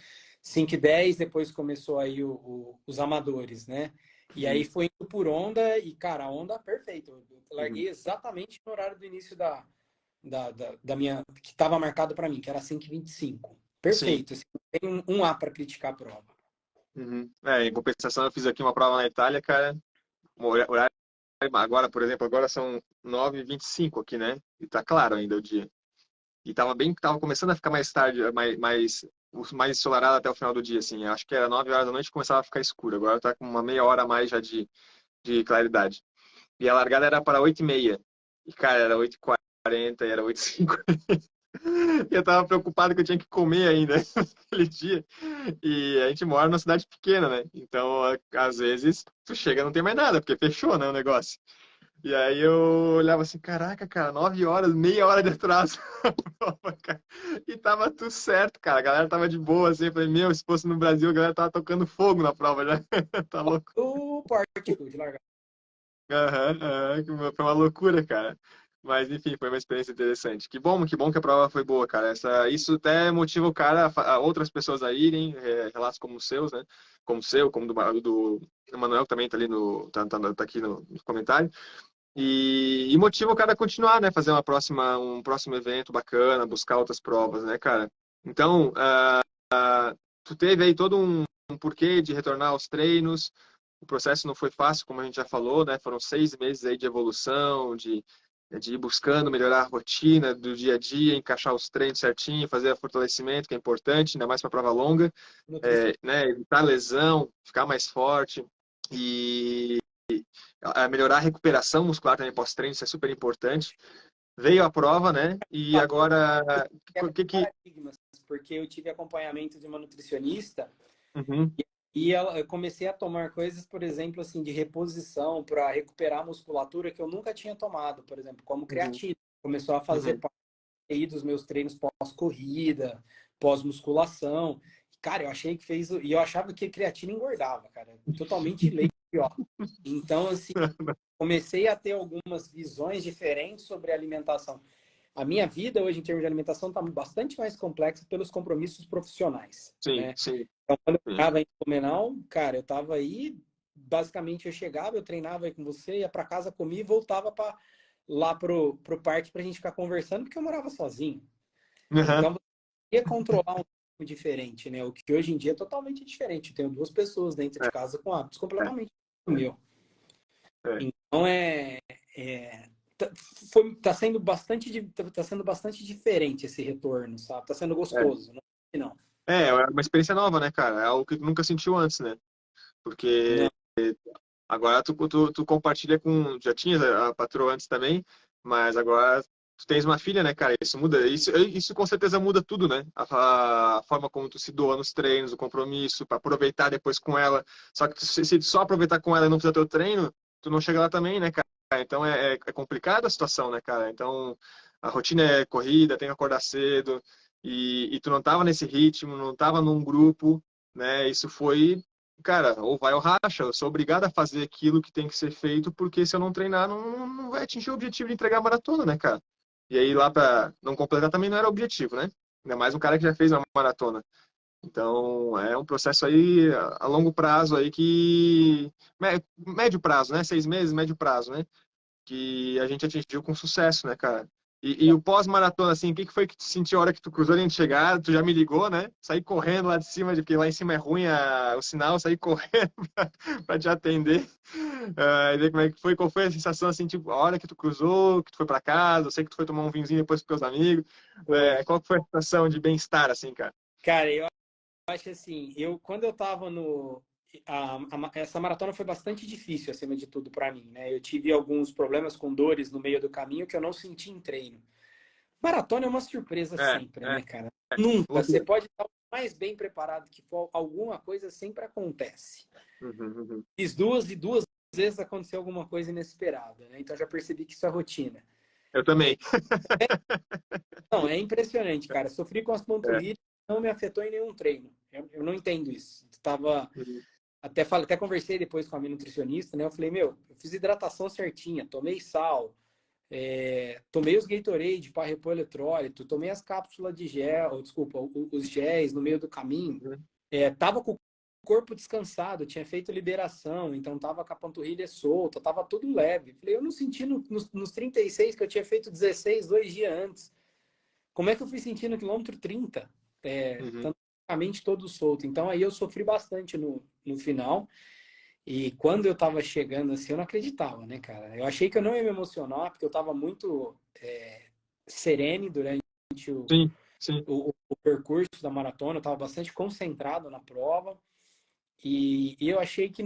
Speaker 2: 5 e 10 depois começou aí os amadores, né? E aí
Speaker 1: Uhum.
Speaker 2: foi indo por onda e, cara, a onda perfeita. Eu
Speaker 1: Uhum.
Speaker 2: larguei exatamente no horário do início da minha, que estava marcado para mim, que era 5h25.
Speaker 1: Sim.
Speaker 2: Perfeito. Assim, não tem um A para criticar a prova.
Speaker 1: Uhum. É, em compensação, eu fiz aqui uma prova na Itália, cara. Horário, agora, por exemplo, agora são 9h25 aqui, né? E tá claro ainda o dia. E tava começando a ficar mais tarde, mais ensolarado até o final do dia, assim. Eu acho que era 9 horas da noite e começava a ficar escuro. Agora tá com uma meia hora a mais já de claridade. E a largada era para 8h30. E, cara, era 8h40 e era 8h50. E eu tava preocupado que eu tinha que comer ainda naquele dia. E a gente mora numa cidade pequena, né? Então, às vezes, tu chega e não tem mais nada, porque fechou, né, o negócio. E aí eu olhava assim, caraca, cara, 9 horas, meia hora de atraso. Cara. E tava tudo certo, cara. A galera tava de boa, assim. Eu falei, meu, se fosse no Brasil, a galera tava tocando fogo na prova já. Tá louco.
Speaker 2: O pórtico de largada.
Speaker 1: Aham, aham, foi uma loucura, cara. Mas enfim, foi uma experiência interessante. Que bom que a prova foi boa, cara. Isso até motiva o cara, a outras pessoas a irem, relatos como os seus, né? Como o seu, como do Emanuel, que também tá ali tá aqui no comentário. E motiva o cara a continuar, né? Fazer um próximo evento bacana, buscar outras provas, né, cara? Então, tu teve aí todo um porquê de retornar aos treinos. O processo não foi fácil, como a gente já falou, né? Foram 6 meses aí de evolução, de ir buscando melhorar a rotina do dia a dia, encaixar os treinos certinho, fazer fortalecimento, que é importante, ainda mais para prova longa,
Speaker 2: Nutricionista.
Speaker 1: né? Evitar lesão, ficar mais forte e melhorar a recuperação muscular também pós-treino, isso é super importante. Veio a prova, né? E agora, o
Speaker 2: Quebra
Speaker 1: que que...
Speaker 2: paradigmas, porque eu tive acompanhamento de uma nutricionista
Speaker 1: Uhum,
Speaker 2: e eu comecei a tomar coisas, por exemplo, assim, de reposição para recuperar a musculatura que eu nunca tinha tomado, por exemplo, como
Speaker 1: uhum,
Speaker 2: creatina. Começou a fazer
Speaker 1: uhum.
Speaker 2: parte aí dos meus treinos pós-corrida, pós-musculação. Cara, eu achei que fez. E eu achava que creatina engordava, cara. Totalmente leigo, ó. Então, assim, comecei a ter algumas visões diferentes sobre a alimentação. A minha vida hoje, em termos de alimentação, está bastante mais complexa pelos compromissos profissionais,
Speaker 1: Sim,
Speaker 2: né?
Speaker 1: sim,
Speaker 2: Então, quando eu
Speaker 1: sim.
Speaker 2: estava em Blumenau, cara, eu estava aí, basicamente eu chegava, eu treinava aí com você, ia para casa, comia e voltava lá pro parque para a gente ficar conversando, porque eu morava sozinho.
Speaker 1: Uhum.
Speaker 2: Então, você ia controlar um ritmo diferente, né? O que hoje em dia é totalmente diferente. Eu tenho 2 pessoas dentro de
Speaker 1: É,
Speaker 2: casa com hábitos
Speaker 1: é,
Speaker 2: completamente do meu.
Speaker 1: é.
Speaker 2: Então, é, tá, tá sendo bastante diferente esse retorno, sabe? Tá sendo
Speaker 1: É.
Speaker 2: gostoso, não.
Speaker 1: É uma experiência nova, né, cara? É algo que tu nunca sentiu antes, né? Porque
Speaker 2: Não.
Speaker 1: agora tu compartilha com. Já tinha a patroa antes também, mas agora tu tens uma filha, né, cara? Isso muda. Isso com certeza muda tudo, né? A forma como tu se doa nos treinos, o compromisso, para aproveitar depois com ela. Só que se tu só aproveitar com ela e não fizer teu treino, tu não chega lá também, né, cara? Então é complicada a situação, né, cara? Então a rotina é corrida, tem que acordar cedo, e tu não tava nesse ritmo, não tava num grupo, né? Isso foi. Cara, ou vai ou racha. Eu sou obrigado a fazer aquilo que tem que ser feito, porque se eu não treinar, não vai atingir o objetivo de entregar a maratona, né, cara? E aí lá pra não completar também não era o objetivo, né? Ainda mais um cara que já fez uma maratona. Então, é um processo aí a longo prazo aí que... Médio prazo, né? 6 meses, médio prazo, né? Que a gente atingiu com sucesso, né, cara? E o pós-maratona, assim, o que foi que tu sentiu a hora que tu cruzou a linha de chegada? Tu já me ligou, né? Saí correndo lá de cima, porque lá em cima é ruim o sinal, saí correndo pra te atender. E ver como é que foi, qual foi a sensação, assim, tipo, a hora que tu cruzou, que tu foi pra casa, eu sei que tu foi tomar um vinhozinho depois com teus amigos.
Speaker 2: Foi.
Speaker 1: Qual que foi a sensação de bem-estar, assim, cara?
Speaker 2: Cara, eu acho assim, quando eu tava no. Essa maratona foi bastante difícil, acima de tudo, para mim, né? Eu tive alguns problemas com dores no meio do caminho que eu não senti em treino. Maratona é uma surpresa
Speaker 1: É,
Speaker 2: sempre,
Speaker 1: é.
Speaker 2: né, cara? Nunca. Você
Speaker 1: Uhum,
Speaker 2: pode estar o mais bem preparado que for, alguma coisa sempre acontece.
Speaker 1: uhum.
Speaker 2: Fiz duas e duas vezes aconteceu alguma coisa inesperada, né? Então já percebi que isso é rotina.
Speaker 1: Eu também.
Speaker 2: Não, é impressionante, cara. Sofri com as
Speaker 1: É.
Speaker 2: panturrilhas, não me afetou em nenhum treino. Eu não entendo isso. Tava
Speaker 1: Uhum.
Speaker 2: até conversei depois com a minha nutricionista, né? Eu falei, meu, eu fiz hidratação certinha, tomei sal, tomei os Gatorade para repor eletrólito, tomei as cápsulas de gel, desculpa, os géis no meio do caminho.
Speaker 1: Uhum.
Speaker 2: Tava com o corpo descansado, tinha feito liberação, então tava com a panturrilha solta, tava tudo leve. Falei, eu não senti nos 36 que eu tinha feito 16 2 dias antes. Como é que eu fui sentir no quilômetro 30?
Speaker 1: Uhum.
Speaker 2: Praticamente todo solto. Então aí eu sofri bastante no final. E quando eu tava chegando assim, eu não acreditava, né, cara? Eu achei que eu não ia me emocionar, porque eu tava muito serene durante o,
Speaker 1: Sim, sim.
Speaker 2: o percurso da maratona, eu tava bastante concentrado na prova. E eu achei que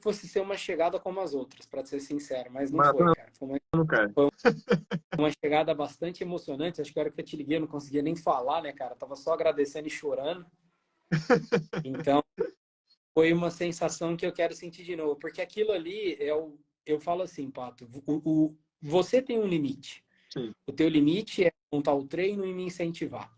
Speaker 2: fosse ser uma chegada como as outras, para ser sincero, mas não foi,
Speaker 1: Maratona
Speaker 2: cara. Foi uma,
Speaker 1: não, cara.
Speaker 2: uma chegada bastante emocionante. Acho que a hora que eu te liguei, eu não conseguia nem falar, né, cara? Eu tava só agradecendo e chorando. Então, foi uma sensação que eu quero sentir de novo, porque aquilo ali eu falo assim, Pato, você tem um limite.
Speaker 1: Sim,
Speaker 2: O teu limite é montar o treino e me incentivar.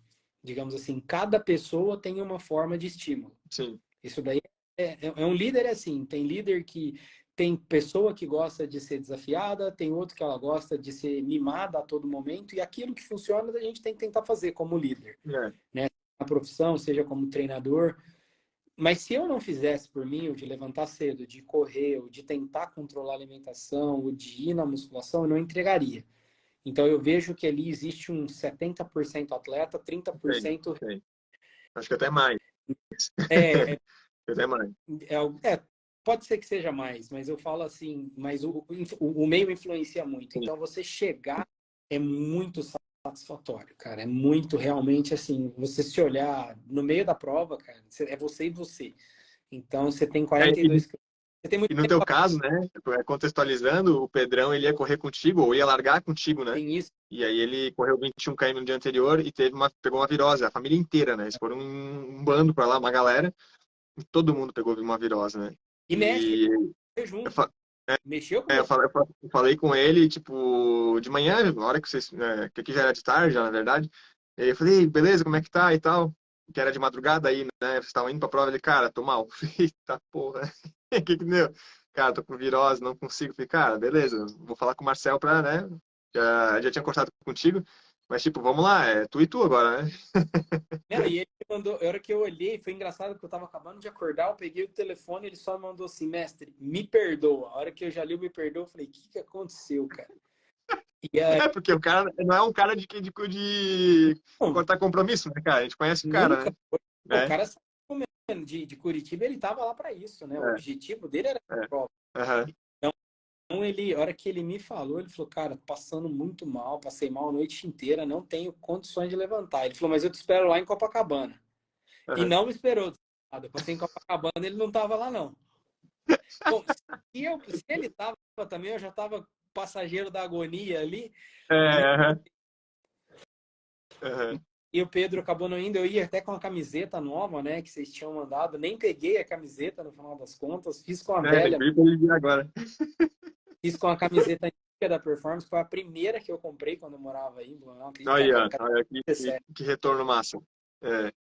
Speaker 2: Digamos assim, cada pessoa tem uma forma de estímulo.
Speaker 1: sim.
Speaker 2: Isso daí é um líder assim. Tem líder que tem pessoa que gosta de ser desafiada, tem outro que ela gosta de ser mimada a todo momento, e aquilo que funciona a gente tem que tentar fazer como líder,
Speaker 1: É.
Speaker 2: né? Na profissão, seja como treinador. Mas se eu não fizesse por mim, o de levantar cedo, de correr, o de tentar controlar a alimentação, o de ir na musculação, eu não entregaria. Então eu vejo que ali existe um 70% atleta,
Speaker 1: Tem,
Speaker 2: 30%
Speaker 1: tem. Acho que até mais.
Speaker 2: é,
Speaker 1: Até mais.
Speaker 2: pode ser que seja mais, mas eu falo assim, mas o meio influencia muito.
Speaker 1: Sim.
Speaker 2: Então você chegar é muito satisfatório, cara. É muito realmente assim, você se olhar no meio da prova, cara, é você e você. Então você tem
Speaker 1: É,
Speaker 2: 42 quilômetros. Você tem muito
Speaker 1: e no
Speaker 2: tempo
Speaker 1: teu
Speaker 2: pra
Speaker 1: caso, né, contextualizando, o Pedrão ele ia correr contigo, ou ia largar contigo, né?
Speaker 2: tem isso.
Speaker 1: E aí ele correu 21 km no dia anterior e pegou uma virose, a família inteira, né? Eles foram um bando pra lá, uma galera, e todo mundo pegou uma virose, né?
Speaker 2: E mexe
Speaker 1: E eu,
Speaker 2: junto.
Speaker 1: fa-
Speaker 2: Mexeu com
Speaker 1: eu
Speaker 2: você.
Speaker 1: falei, eu falei com ele, tipo, de manhã, na hora que vocês, que aqui já era de tarde, já, na verdade. E aí eu falei, beleza, como é que tá e tal? Que era de madrugada aí, né? Vocês estavam indo pra prova, ele, cara, tô mal. Eita porra. Que deu? Cara, tô com virose, não consigo. Falei, cara, beleza, vou falar com o Marcel pra, né? Já tinha cortado contigo, mas tipo, vamos lá, é tu e tu agora, né?
Speaker 2: Não, e ele mandou, a hora que eu olhei, foi engraçado que eu tava acabando de acordar, eu peguei o telefone, ele só mandou assim, mestre, me perdoa. A hora que eu já li o me perdoa, eu falei, o que aconteceu, cara? E aí,
Speaker 1: É, porque o cara não é um cara de
Speaker 2: bom,
Speaker 1: cortar compromisso, né, cara? A gente conhece o cara,
Speaker 2: nunca
Speaker 1: né?
Speaker 2: foi. Pô, o
Speaker 1: É,
Speaker 2: cara saiu mesmo de Curitiba, ele tava lá para isso, né? O
Speaker 1: é,
Speaker 2: objetivo dele era a
Speaker 1: é.
Speaker 2: prova.
Speaker 1: Aham,
Speaker 2: Então, a hora que ele me falou, ele falou, cara, tô passando muito mal, passei mal a noite inteira, não tenho condições de levantar. Ele falou, mas eu te espero lá em Copacabana. E
Speaker 1: aham.
Speaker 2: não me esperou. Eu passei em Copacabana, ele não tava lá, não. Bom, se ele tava também, eu já tava passageiro da agonia ali.
Speaker 1: É,
Speaker 2: E,
Speaker 1: aham, aham.
Speaker 2: e o Pedro acabou não indo. Eu ia até com a camiseta nova, né, que vocês tinham mandado. Nem peguei a camiseta no final das contas. Fiz com a
Speaker 1: É,
Speaker 2: velha,
Speaker 1: veio pra ele vir agora.
Speaker 2: fiz com a camiseta antiga da Performance. Foi a primeira que eu comprei quando eu morava aí em Blumenau. Acredito que
Speaker 1: Olha,
Speaker 2: era
Speaker 1: olha
Speaker 2: cadê?
Speaker 1: que retorno massa. É,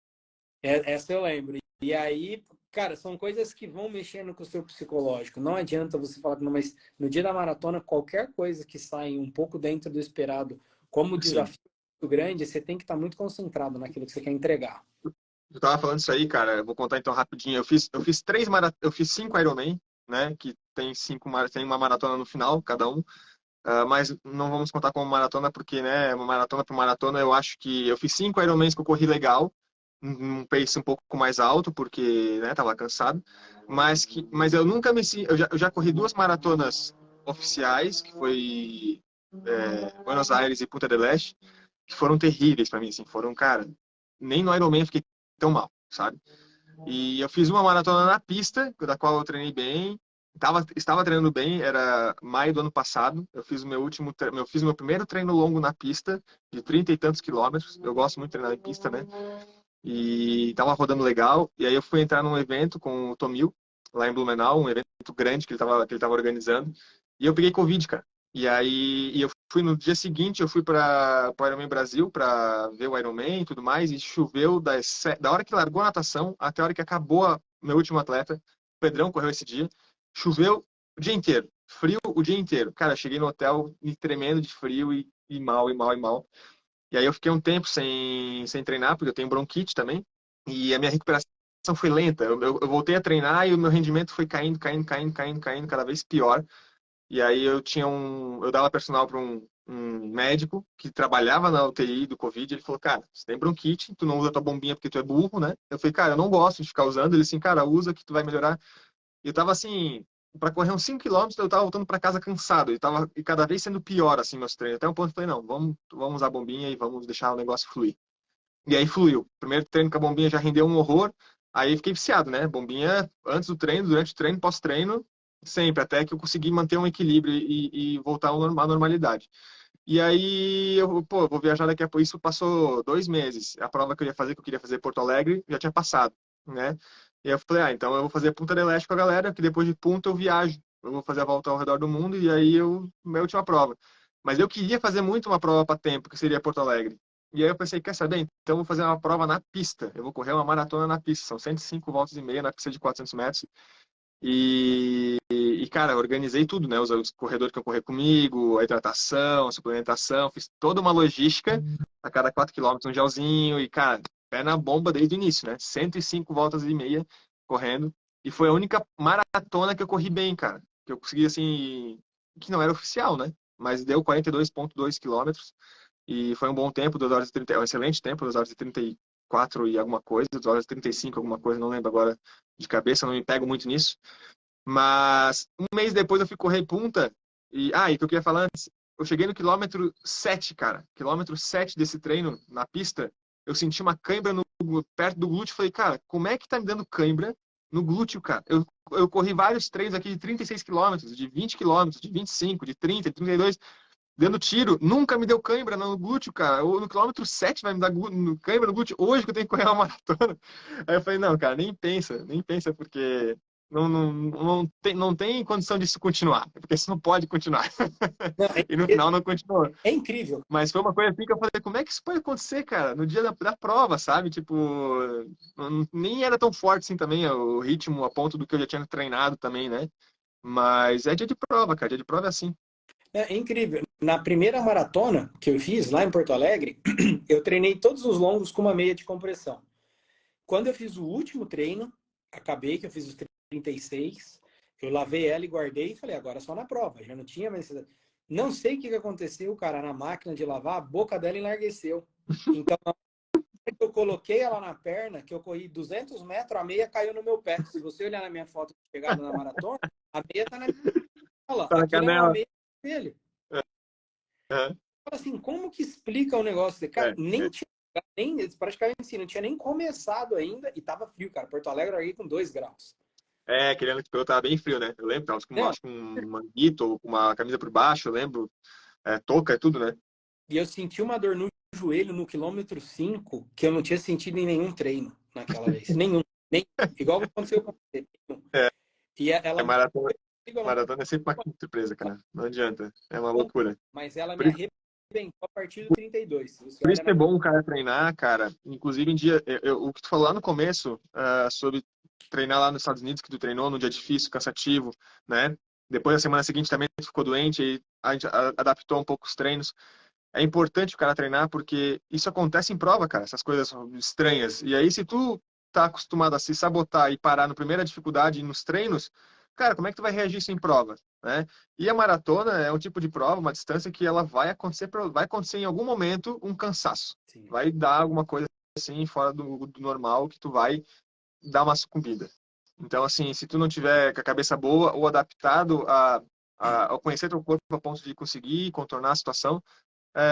Speaker 2: Essa eu lembro. E aí, cara, são coisas que vão mexendo com o seu psicológico. Não adianta você falar que não, mas no dia da maratona, qualquer coisa que sai um pouco dentro do esperado, como
Speaker 1: sim.
Speaker 2: desafio muito grande, você tem que estar muito concentrado naquilo que você quer entregar.
Speaker 1: Eu tava falando isso aí, cara. Eu vou contar então rapidinho. Eu fiz 5 Ironman, né? Que tem tem uma maratona no final, cada um. Mas não vamos contar como maratona, porque, né, uma maratona por maratona, eu acho que eu fiz 5 Ironmans que eu corri legal, um pace um pouco mais alto, porque, né, tava cansado. Mas eu nunca me. Eu já corri 2 maratonas oficiais, que foi Buenos Aires e Punta del Este, que foram terríveis para mim, assim. Foram, cara, nem no Ironman eu fiquei tão mal, sabe? E eu fiz uma maratona na pista, da qual eu treinei bem. Estava treinando bem, era maio do ano passado. Eu fiz eu fiz meu primeiro treino longo na pista, de 30 e tantos quilômetros. Eu gosto muito de treinar em pista, né? E tava rodando legal. E aí eu fui entrar num evento com o Tomil, lá em Blumenau, um evento grande que ele tava organizando. E eu peguei Covid, cara. Eu fui no dia seguinte, eu fui para o Ironman Brasil para ver o Ironman e tudo mais, e choveu da hora que largou a natação até a hora que acabou meu último atleta. O Pedrão correu esse dia. Choveu o dia inteiro. Frio o dia inteiro. Cara, eu cheguei no hotel me tremendo de frio e mal, e mal, e mal. E aí eu fiquei um tempo sem treinar, porque eu tenho bronquite também. E a minha recuperação foi lenta. Eu voltei a treinar e o meu rendimento foi caindo, caindo, caindo, caindo, caindo, cada vez pior. E aí eu dava personal para um médico que trabalhava na UTI do Covid. Ele falou, cara, você tem bronquite, tu não usa tua bombinha porque tu é burro, né? Eu falei, cara, eu não gosto de ficar usando. Ele assim, cara, usa que tu vai melhorar. E eu tava assim, para correr uns 5 quilômetros, eu tava voltando para casa cansado. E cada vez sendo pior, assim, meus treinos. Até um ponto eu falei, não, vamos usar a bombinha e vamos deixar o negócio fluir. E aí fluiu. Primeiro treino com a bombinha já rendeu um horror. Aí fiquei viciado, né? Bombinha antes do treino, durante o treino, pós-treino, sempre, até que eu consegui manter um equilíbrio e voltar à normalidade. E aí, pô, vou viajar daqui a pouco. Isso passou 2 meses. A prova que eu ia fazer, que eu queria fazer em Porto Alegre, já tinha passado, né? E aí eu falei, então eu vou fazer Punta del Este com a galera, que depois de Punta eu viajo. Eu vou fazer a volta ao redor do mundo e aí minha última prova. Mas eu queria fazer muito uma prova para tempo, que seria Porto Alegre. E aí eu pensei, quer saber? Então eu vou fazer uma prova na pista. Eu vou correr uma maratona na pista. São 105 voltas e meia na pista de 400 metros. Cara, organizei tudo, né? Os corredores que eu correr comigo, a hidratação, a suplementação, fiz toda uma logística a cada 4 quilômetros, um gelzinho, e, cara, pé na bomba desde o início, né? 105 voltas e meia correndo. E foi a única maratona que eu corri bem, cara. Que eu consegui, assim, que não era oficial, né? Mas deu 42,2 quilômetros. E foi um bom tempo, 2 horas e 30, um excelente tempo, 2 horas e 34 e alguma coisa, 2 horas e 35 alguma coisa, não lembro agora de cabeça, não me pego muito nisso. Mas um mês depois eu fui correr punta e o que eu queria falar antes, eu cheguei no quilômetro 7, cara. Quilômetro 7 desse treino na pista, eu senti uma cãibra perto do glúteo. Falei, cara, como é que tá me dando cãibra no glúteo, cara? Eu corri vários treinos aqui de 36 quilômetros, de 20 quilômetros, de 25, de 30, de 32, dando tiro. Nunca me deu cãibra no glúteo, cara. No quilômetro 7 vai me dar cãibra no glúteo hoje que eu tenho que correr uma maratona. Aí eu falei, não, cara, nem pensa, porque não tem condição disso continuar, porque isso não pode continuar.
Speaker 2: Não,
Speaker 1: E no final não continuou.
Speaker 2: é incrível.
Speaker 1: Mas foi uma coisa assim que eu falei, como é que isso pode acontecer, cara? No dia da prova, sabe? Tipo, nem era tão forte assim também o ritmo a ponto do que eu já tinha treinado também, né? Mas é dia de prova, cara. Dia de prova é assim.
Speaker 2: É incrível. Na primeira maratona que eu fiz lá em Porto Alegre, eu treinei todos os longos com uma meia de compressão. Quando eu fiz o último treino, acabei que eu fiz os 36, eu lavei ela e guardei e falei, agora é só na prova. Já não tinha mais. Não sei o que aconteceu, cara, na máquina de lavar, a boca dela enlargueceu. Então, eu coloquei ela na perna, que eu corri 200 metros, a meia caiu no meu pé. Se você olhar na minha foto de chegada na maratona, a meia tá na minha canela.
Speaker 1: Tá na
Speaker 2: Aquilo é uma
Speaker 1: canela.
Speaker 2: meia dele.
Speaker 1: Aham.
Speaker 2: Assim, como que explica o negócio? Cara,
Speaker 1: É,
Speaker 2: nem
Speaker 1: é.
Speaker 2: tinha, nem, praticamente assim, não tinha nem começado ainda e tava frio, cara. Porto Alegre aí com 2 graus.
Speaker 1: Aquele ano que pegou tava bem frio, né? Eu lembro, tava com,
Speaker 2: Não,
Speaker 1: acho que um manguito ou com uma camisa por baixo, eu lembro. Touca e tudo, né?
Speaker 2: e eu senti uma dor no joelho no quilômetro 5 que eu não tinha sentido em nenhum treino naquela vez. Nenhum. Nem, igual aconteceu com você. Nenhum.
Speaker 1: É,
Speaker 2: E ela me
Speaker 1: maratona,
Speaker 2: eu não,
Speaker 1: maratona é sempre uma surpresa, cara. Não adianta. É uma loucura.
Speaker 2: mas ela
Speaker 1: Por
Speaker 2: me
Speaker 1: isso,
Speaker 2: arrebentou a partir do 32. Você
Speaker 1: por isso
Speaker 2: olha
Speaker 1: que é
Speaker 2: na.
Speaker 1: bom o cara treinar, cara. Inclusive, em dia, o que tu falou lá no começo, sobre treinar lá nos Estados Unidos, que tu treinou num dia difícil, cansativo, né? Depois, na semana seguinte, também tu ficou doente e a gente adaptou um pouco os treinos. É importante o cara treinar porque isso acontece em prova, cara, essas coisas estranhas. E aí, se tu tá acostumado a se sabotar e parar na primeira dificuldade nos treinos, cara, como é que tu vai reagir isso em prova, né? E a maratona é um tipo de prova, uma distância que ela vai acontecer em algum momento um cansaço.
Speaker 2: Sim.
Speaker 1: Vai dar alguma coisa assim fora do normal que tu vai dar uma sucumbida. Então, assim, se tu não tiver com a cabeça boa ou adaptado a conhecer teu corpo a ponto de conseguir contornar a situação,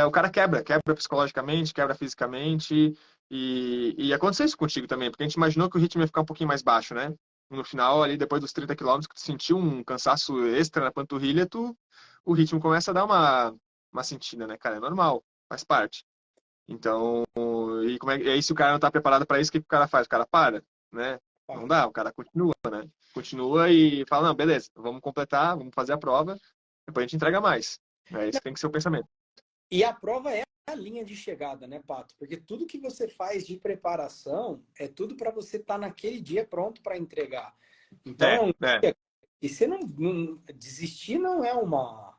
Speaker 1: o cara quebra psicologicamente, quebra fisicamente, e aconteceu isso contigo também, porque a gente imaginou que o ritmo ia ficar um pouquinho mais baixo, né? No final, ali, depois dos 30 quilômetros, que tu sentiu um cansaço extra na panturrilha, o ritmo começa a dar uma sentida, né, cara? É normal, faz parte. Então, e aí se o cara não tá preparado para isso, o que o cara faz? O cara para, né? Não
Speaker 2: Para.
Speaker 1: dá, o cara continua, né? Continua e fala, não, beleza, vamos completar, vamos fazer a prova, depois a gente entrega mais. Esse tem que ser o pensamento.
Speaker 2: E a prova é a linha de chegada, né, Pato? Porque tudo que você faz de preparação é tudo para você estar naquele dia pronto para entregar. Então é
Speaker 1: É,
Speaker 2: um
Speaker 1: é,
Speaker 2: dia. E você desistir não é uma.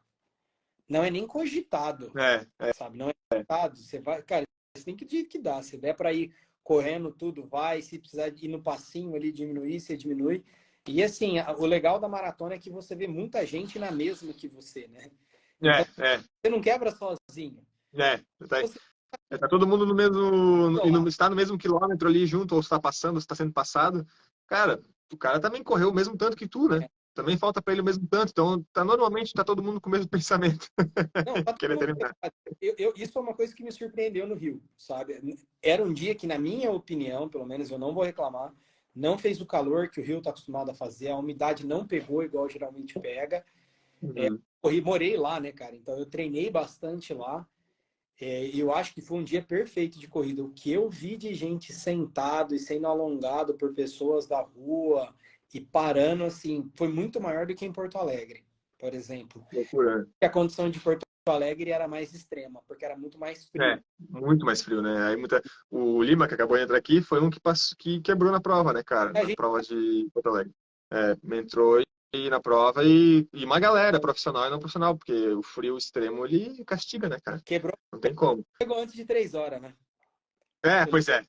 Speaker 2: Não é nem cogitado,
Speaker 1: é.
Speaker 2: sabe? Não é cogitado. Você vai. Cara, você tem que dar. Se der para ir correndo, tudo vai. Se precisar ir no passinho ali, diminuir, você diminui. E assim, o legal da maratona é que você vê muita gente na mesma que você, né? Então,
Speaker 1: É.
Speaker 2: você não quebra sozinho.
Speaker 1: Tá,
Speaker 2: Você
Speaker 1: tá todo mundo no mesmo,
Speaker 2: isolar.
Speaker 1: está no mesmo quilômetro ali junto, ou está passando, ou está sendo passado. Cara, o cara também correu o mesmo tanto que tu, né? Também falta para ele o mesmo tanto. Então, normalmente tá todo mundo com o mesmo pensamento.
Speaker 2: Não, tá
Speaker 1: Querer
Speaker 2: todo mundo.
Speaker 1: terminar.
Speaker 2: Isso é uma coisa que me surpreendeu no Rio, sabe? Era um dia que, na minha opinião, pelo menos eu não vou reclamar, não fez o calor que o Rio está acostumado a fazer, a umidade não pegou igual geralmente pega.
Speaker 1: Uhum.
Speaker 2: Morei lá, né, cara? Então eu treinei bastante lá. E eu acho que foi um dia perfeito de corrida. O que eu vi de gente sentado e sendo alongado por pessoas da rua e parando, assim, foi muito maior do que em Porto Alegre, por exemplo.
Speaker 1: Loucura.
Speaker 2: A condição de Porto Alegre era mais extrema, porque era muito mais frio.
Speaker 1: Muito mais frio, né? O Lima, que acabou de entrar aqui, foi um que quebrou na prova, né, cara?
Speaker 2: A
Speaker 1: Na
Speaker 2: gente
Speaker 1: prova de Porto Alegre. Entrou na prova e uma galera profissional e não profissional, porque o frio extremo ele castiga, né, cara?
Speaker 2: quebrou
Speaker 1: Não tem como.
Speaker 2: antes de 3 horas, né?
Speaker 1: Pois é.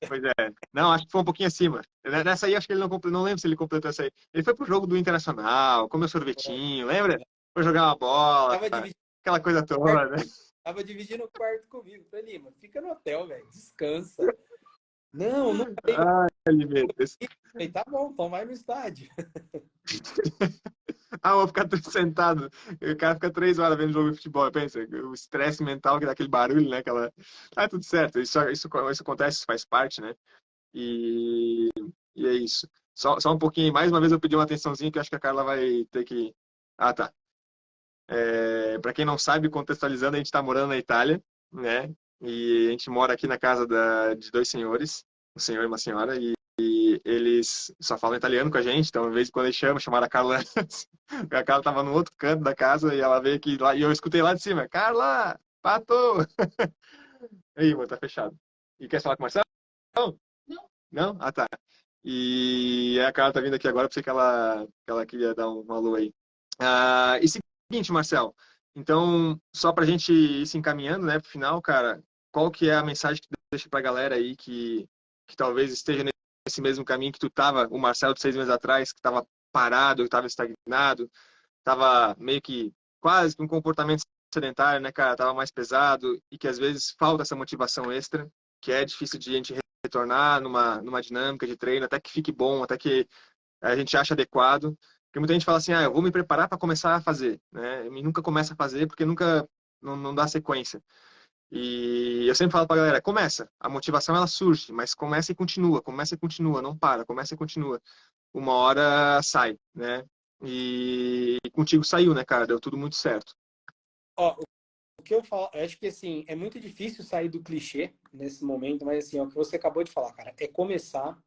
Speaker 1: Não, acho que foi um pouquinho acima. Nessa aí, acho que ele não completou, não lembro se ele completou essa aí. Ele foi pro jogo do Internacional, comeu sorvetinho, lembra? Foi jogar uma bola,
Speaker 2: Tava dividindo,
Speaker 1: aquela coisa toda, né?
Speaker 2: tava dividindo o quarto comigo. Falei, Lima, fica no hotel, velho, descansa. Não, não veio.
Speaker 1: Ai, Limetas.
Speaker 2: Falei, tá bom, então vai no estádio.
Speaker 1: Vou ficar sentado. O cara fica 3 horas vendo jogo de futebol. Pensa, o estresse mental que dá aquele barulho, né? Tudo certo. Isso acontece, isso faz parte, né? E, e é isso. Só um pouquinho. Mais uma vez eu pedi uma atençãozinha que eu acho que a Carla vai ter que. Ah, tá. Para quem não sabe, contextualizando, a gente está morando na Itália, né? E a gente mora aqui na casa de dois senhores, um senhor e uma senhora, e eles só falam italiano com a gente, então, às vezes, quando eles chamam, chamaram a Carla antes. A Carla estava no outro canto da casa e ela veio aqui lá, e eu escutei lá de cima: Carla, pato! Aí, mano, tá fechado. E quer falar com o Marcelo? Não? Não? Ah, tá. E a Carla tá vindo aqui agora, pensei que ela queria dar um alô aí. E seguinte, Marcel, então, só pra gente ir se encaminhando, né, pro final, cara, qual que é a mensagem que tu deixa pra galera aí que talvez esteja nesse mesmo caminho que tu tava, o Marcelo de 6 meses atrás, que tava parado, que tava estagnado, tava meio que quase com um comportamento sedentário, né, cara, tava mais pesado e que às vezes falta essa motivação extra, que é difícil de a gente retornar numa dinâmica de treino, até que fique bom, até que a gente acha adequado. Porque muita gente fala assim, eu vou me preparar para começar a fazer, né? E nunca começa a fazer porque nunca não dá sequência. E eu sempre falo pra galera, começa. A motivação ela surge, mas começa e continua, não para, começa e continua. Uma hora sai, né? E contigo saiu, né, cara? Deu tudo muito certo.
Speaker 2: Ó, o que eu falo, eu acho que assim, é muito difícil sair do clichê nesse momento, mas assim, o que você acabou de falar, cara, é começar,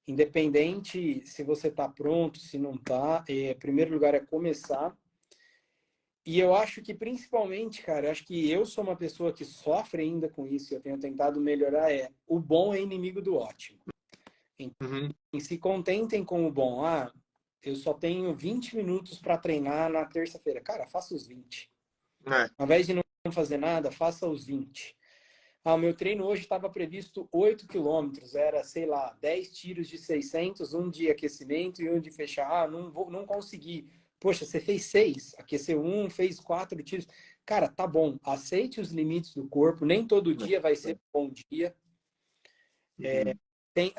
Speaker 2: independente se você tá pronto, se não tá, em primeiro lugar é começar. E eu acho que principalmente, cara, eu acho que eu sou uma pessoa que sofre ainda com isso, eu tenho tentado melhorar, o bom é inimigo do ótimo.
Speaker 1: Uhum.
Speaker 2: E se contentem com o bom. Eu só tenho 20 minutos para treinar na terça-feira. Cara, faça os 20.
Speaker 1: É.
Speaker 2: Ao invés de não fazer nada, faça os 20. O meu treino hoje estava previsto 8 quilômetros. Era, sei lá, 10 tiros de 600, um de aquecimento e um de fechar. Não consegui. Poxa, você fez 6, aqueceu um, fez 4 tiros. Cara, tá bom. Aceite os limites do corpo. Nem todo dia vai ser um bom dia.
Speaker 1: Uhum.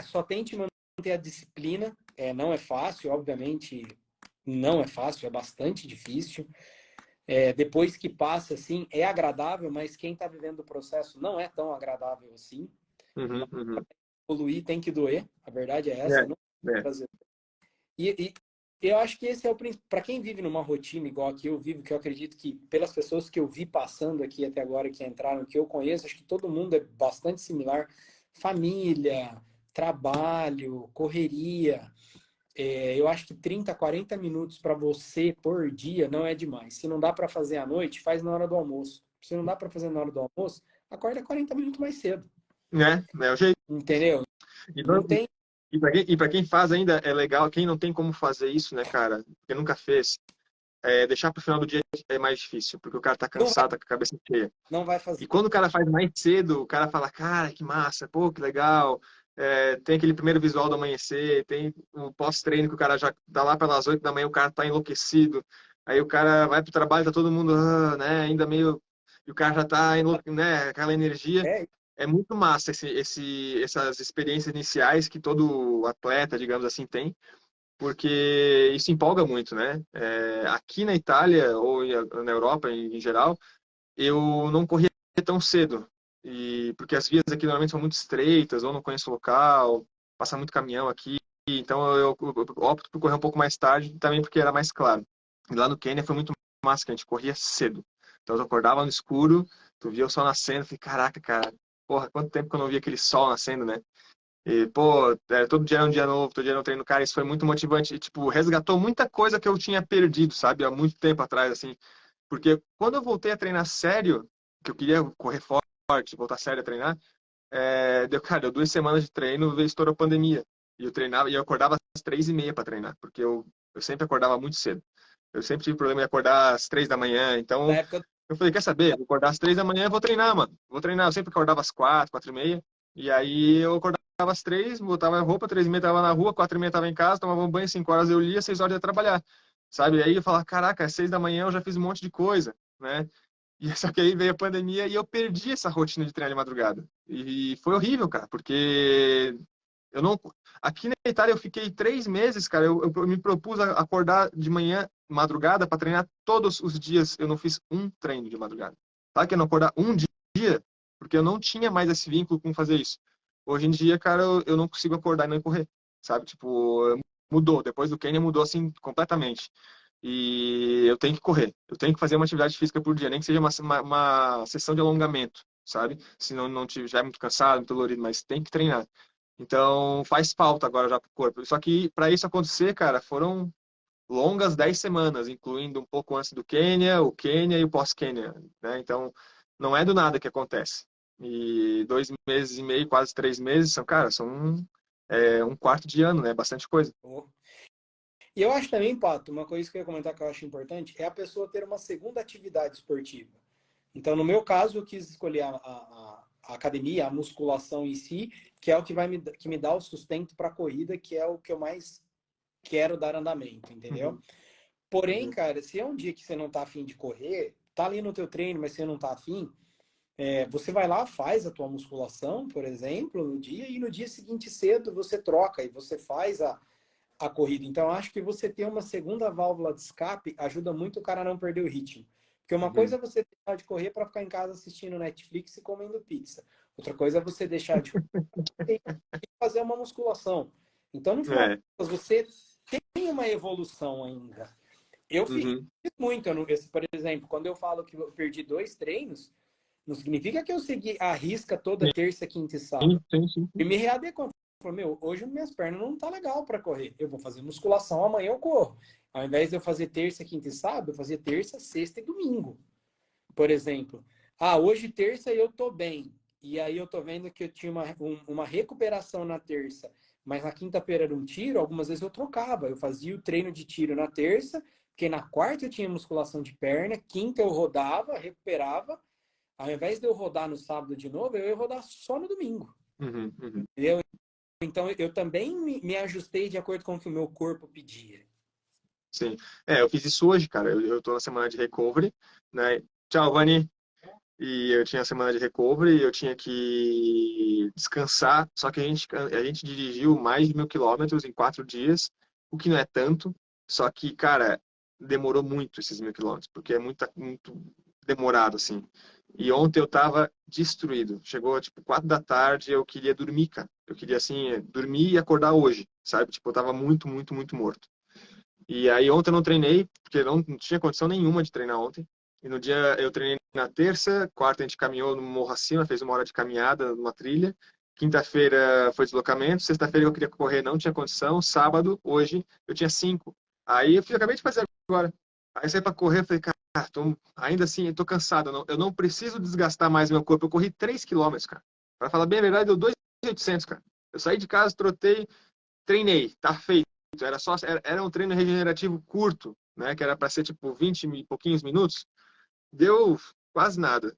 Speaker 2: Só tente manter a disciplina. Não é fácil, obviamente. Não é fácil, é bastante difícil. Depois que passa, assim, é agradável, mas quem está vivendo o processo não é tão agradável assim.
Speaker 1: Uhum. Uhum.
Speaker 2: Evoluir tem que doer, a verdade é essa.
Speaker 1: É.
Speaker 2: Não
Speaker 1: É.
Speaker 2: prazer. E eu acho que esse é o principal. Para quem vive numa rotina igual a que eu vivo, que eu acredito que pelas pessoas que eu vi passando aqui até agora, que entraram, que eu conheço, acho que todo mundo é bastante similar. Família, trabalho, correria. Eu acho que 30, 40 minutos para você por dia não é demais. Se não dá para fazer à noite, faz na hora do almoço. Se não dá para fazer na hora do almoço, acorda 40 minutos mais cedo.
Speaker 1: É o jeito.
Speaker 2: Entendeu?
Speaker 1: E,
Speaker 2: Não tem.
Speaker 1: para quem faz ainda é legal, quem não tem como fazer isso, né, cara? Porque nunca fez, deixar pro final do dia é mais difícil, porque o cara tá
Speaker 2: Não vai,
Speaker 1: cansado, tá com a cabeça cheia.
Speaker 2: não vai
Speaker 1: E
Speaker 2: fazer.
Speaker 1: quando o cara faz mais cedo, o cara fala, cara, que massa, pô, que legal. Tem aquele primeiro visual do amanhecer, tem o pós-treino que o cara já tá lá pelas 8 da manhã, o cara tá enlouquecido. Aí o cara vai pro trabalho, tá todo mundo, né, ainda meio. E o cara já tá, né, aquela energia.
Speaker 2: É,
Speaker 1: É muito massa essas experiências iniciais que todo atleta, digamos assim, tem, porque isso empolga muito, né? Aqui na Itália, ou na Europa em geral, eu não corria tão cedo. Porque as vias aqui normalmente são muito estreitas, ou não conheço o local, passa muito caminhão aqui, então eu opto por correr um pouco mais tarde, também porque era mais claro. E lá no Quênia foi muito massa, que a gente corria cedo. Então eu acordava no escuro, tu via o sol nascendo, falei, caraca, cara, porra, quanto tempo que eu não via aquele sol nascendo, né? E, pô, todo dia era um dia novo, todo dia era um treino, cara, isso foi muito motivante e, tipo, resgatou muita coisa que eu tinha perdido, sabe, há muito tempo atrás, assim. Porque quando eu voltei a treinar sério, que eu queria correr forte, voltar sério a treinar, deu 2 semanas de treino, veio estourou a pandemia. E eu treinava, e eu acordava às 3h30 para treinar, porque eu sempre acordava muito cedo. Eu sempre tive problema em acordar às 3 da manhã,
Speaker 2: na
Speaker 1: então
Speaker 2: época.
Speaker 1: eu falei, quer saber? Vou acordar às 3 da manhã e vou treinar, mano. Vou treinar. Eu sempre acordava às 4, 4h30. E aí eu acordava às 3, botava a roupa, 3h30 tava na rua, 4h30 tava em casa, tomava um banho, 5 horas eu lia, 6 horas ia trabalhar. Sabe? E aí eu falava, caraca, às 6 da manhã eu já fiz um monte de coisa, né? E só que aí veio a pandemia e eu perdi essa rotina de treinar de madrugada. E foi horrível, cara, porque eu não. Aqui na Itália eu fiquei 3 meses, cara. Eu me propus a acordar de manhã, madrugada, para treinar todos os dias. Eu não fiz um treino de madrugada. Tá? Que eu não acordar um dia, porque eu não tinha mais esse vínculo com fazer isso. Hoje em dia, cara, eu não consigo acordar e não correr, sabe? Tipo, mudou. Depois do Quênia mudou assim completamente. E eu tenho que correr. Eu tenho que fazer uma atividade física por dia, nem que seja uma sessão de alongamento, sabe? Se não tiver muito cansado, muito dolorido, mas tem que treinar. Então, faz falta agora já pro corpo. Só que para isso acontecer, cara, foram longas 10 semanas, incluindo um pouco antes do Quênia, o Quênia e o pós-Quênia, né? Então, não é do nada que acontece. E 2 meses e meio, quase 3 meses, são um quarto de ano, né? Bastante coisa.
Speaker 2: E eu acho também, Pato, uma coisa que eu ia comentar que eu acho importante é a pessoa ter uma segunda atividade esportiva. Então, no meu caso, eu quis escolher a academia, a musculação em si, que é o que que me dá o sustento para a corrida, que é o que eu mais quero dar andamento, entendeu?
Speaker 1: Uhum.
Speaker 2: Porém, cara, se é um dia que você não tá afim de correr, tá ali no teu treino, mas você não tá afim, você vai lá, faz a tua musculação, por exemplo, no dia, e no dia seguinte cedo você troca e você faz a corrida. Então, eu acho que você ter uma segunda válvula de escape ajuda muito o cara a não perder o ritmo. Porque uma coisa é você deixar de correr para ficar em casa assistindo Netflix e comendo pizza. Outra coisa é você deixar de correr e fazer uma musculação. Então, no final, você tem uma evolução ainda. Eu fiz muito. Por exemplo, quando eu falo que eu perdi 2 treinos, não significa que eu segui a risca toda terça, quinta e sábado.
Speaker 1: Sim.
Speaker 2: E me readequou. Falei, hoje minhas pernas não tá legal para correr. Eu vou fazer musculação, amanhã eu corro. Ao invés de eu fazer terça, quinta e sábado, eu fazia terça, sexta e domingo. Por exemplo. Hoje terça eu tô bem. E aí eu tô vendo que eu tinha uma recuperação na terça, mas na quinta-feira era um tiro, algumas vezes eu trocava. Eu fazia o treino de tiro na terça, porque na quarta eu tinha musculação de perna, quinta eu rodava, recuperava. Ao invés de eu rodar no sábado de novo, eu ia rodar só no domingo. Entendeu? Então, eu também me ajustei de acordo com o que o meu corpo pedia.
Speaker 1: Sim. Eu fiz isso hoje, cara. Eu tô na semana de recovery, né? Tchau, Vani. E eu tinha a semana de recovery, eu tinha que descansar. Só que a gente dirigiu mais de 1.000 quilômetros em 4 dias, o que não é tanto. Só que, cara, demorou muito esses 1.000 quilômetros, porque é muito demorado, assim. E ontem eu tava destruído. Chegou, tipo, 4 da tarde, eu queria dormir, cara. Eu queria, assim, dormir e acordar hoje, sabe? Tipo, eu tava muito, muito, muito morto. E aí ontem eu não treinei, porque não tinha condição nenhuma de treinar ontem. E no dia eu treinei na terça, quarta a gente caminhou no morro acima, fez 1 hora de caminhada numa trilha. Quinta-feira foi deslocamento, sexta-feira eu queria correr, não tinha condição. Sábado, hoje, eu tinha 5. Aí acabei de fazer agora. Aí eu saí pra correr, falei, cara, ainda assim, eu tô cansado, eu não preciso desgastar mais meu corpo. Eu corri 3 quilômetros, cara. Pra falar bem a verdade, deu 2.800, cara. Eu saí de casa, trotei, treinei, tá feito. Era um treino regenerativo curto, né? Que era para ser tipo 20 e pouquinhos minutos. Deu quase nada